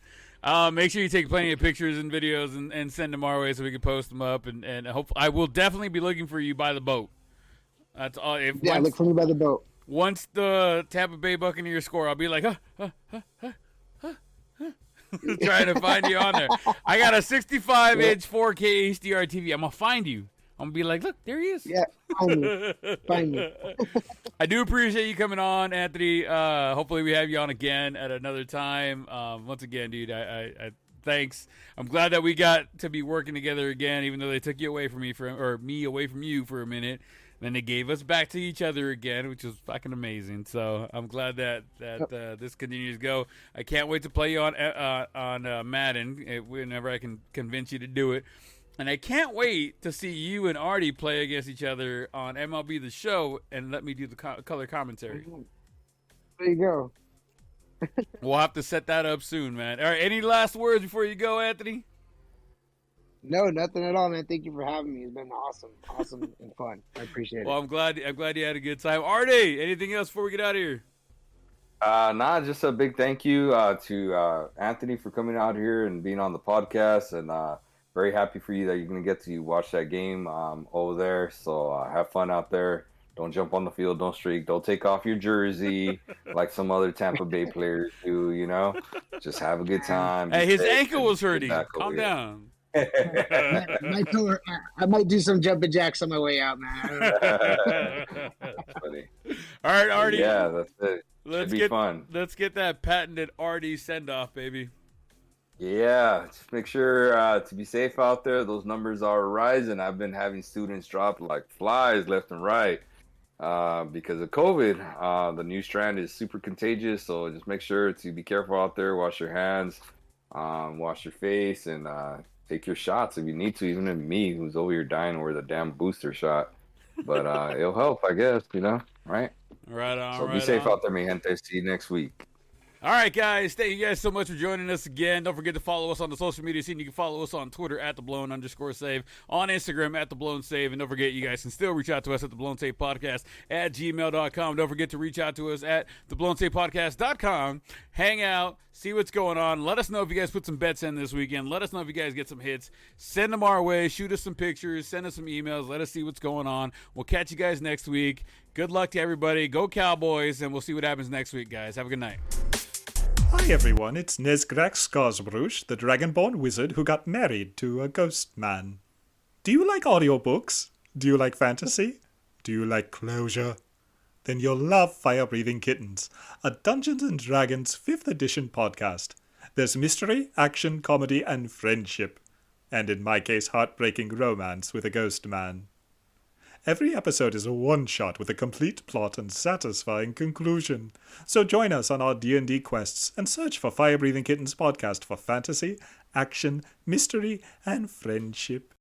Make sure you take plenty of pictures and videos and send them our way so we can post them up. And hope I will definitely be looking for you by the boat. That's all. Look for me by the boat. Once the Tampa Bay Buccaneers score, I'll be like, trying to find you on there. I got a 65-inch 4K HDR TV. I'm going to find you. I'm going to be like, look, there he is. Yeah, find me. I do appreciate you coming on, Anthony. Hopefully we have you on again at another time. Once again, dude, I thanks. I'm glad that we got to be working together again, even though they took you away from me away from you for a minute. Then they gave us back to each other again, which was fucking amazing. So I'm glad that this continues to go. I can't wait to play you on Madden whenever I can convince you to do it. And I can't wait to see you and Artie play against each other on MLB The Show and let me do the color commentary. There you go. We'll have to set that up soon, man. All right, any last words before you go, Anthony? No, nothing at all, man. Thank you for having me. It's been awesome and fun. I appreciate it. Well, I'm glad you had a good time. Artie, anything else before we get out of here? Just a big thank you to Anthony for coming out here and being on the podcast, and very happy for you that you're going to get to watch that game over there. So have fun out there. Don't jump on the field. Don't streak. Don't take off your jersey like some other Tampa Bay players do, you know. Just have a good time. Hey, his ankle was hurting. Calm down. I might do some jumping jacks on my way out, man. Funny. All right, Artie. Yeah, that's it. Should be fun. Let's get that patented Artie send-off, baby. Yeah, just make sure to be safe out there. Those numbers are rising. I've been having students drop like flies left and right because of COVID. The new strand is super contagious, so just make sure to be careful out there. Wash your hands, wash your face, and take your shots if you need to, even if me, who's over here dying with a damn booster shot. But it'll help, I guess, you know, right? Right on. So be safe out there, mi gente. See you next week. All right, guys. Thank you guys so much for joining us again. Don't forget to follow us on the social media scene. You can follow us on Twitter at @theblown_save, on Instagram at @theblown_save, and don't forget, you guys can still reach out to us at theblown_save_podcast at gmail.com. Don't forget to reach out to us at theblown_save_podcast.com. Hang out, see what's going on. Let us know if you guys put some bets in this weekend. Let us know if you guys get some hits. Send them our way. Shoot us some pictures. Send us some emails. Let us see what's going on. We'll catch you guys next week. Good luck to everybody. Go Cowboys, and we'll see what happens next week, guys. Have a good night. Hi everyone, it's Nezgrak Skarsbruch, the Dragonborn wizard who got married to a ghost man. Do you like audiobooks? Do you like fantasy? Do you like closure? Then you'll love Fire Breathing Kittens, a Dungeons & Dragons 5th edition podcast. There's mystery, action, comedy, and friendship. And in my case, heartbreaking romance with a ghost man. Every episode is a one-shot with a complete plot and satisfying conclusion. So join us on our D&D quests and search for Fire Breathing Kittens podcast for fantasy, action, mystery, and friendship.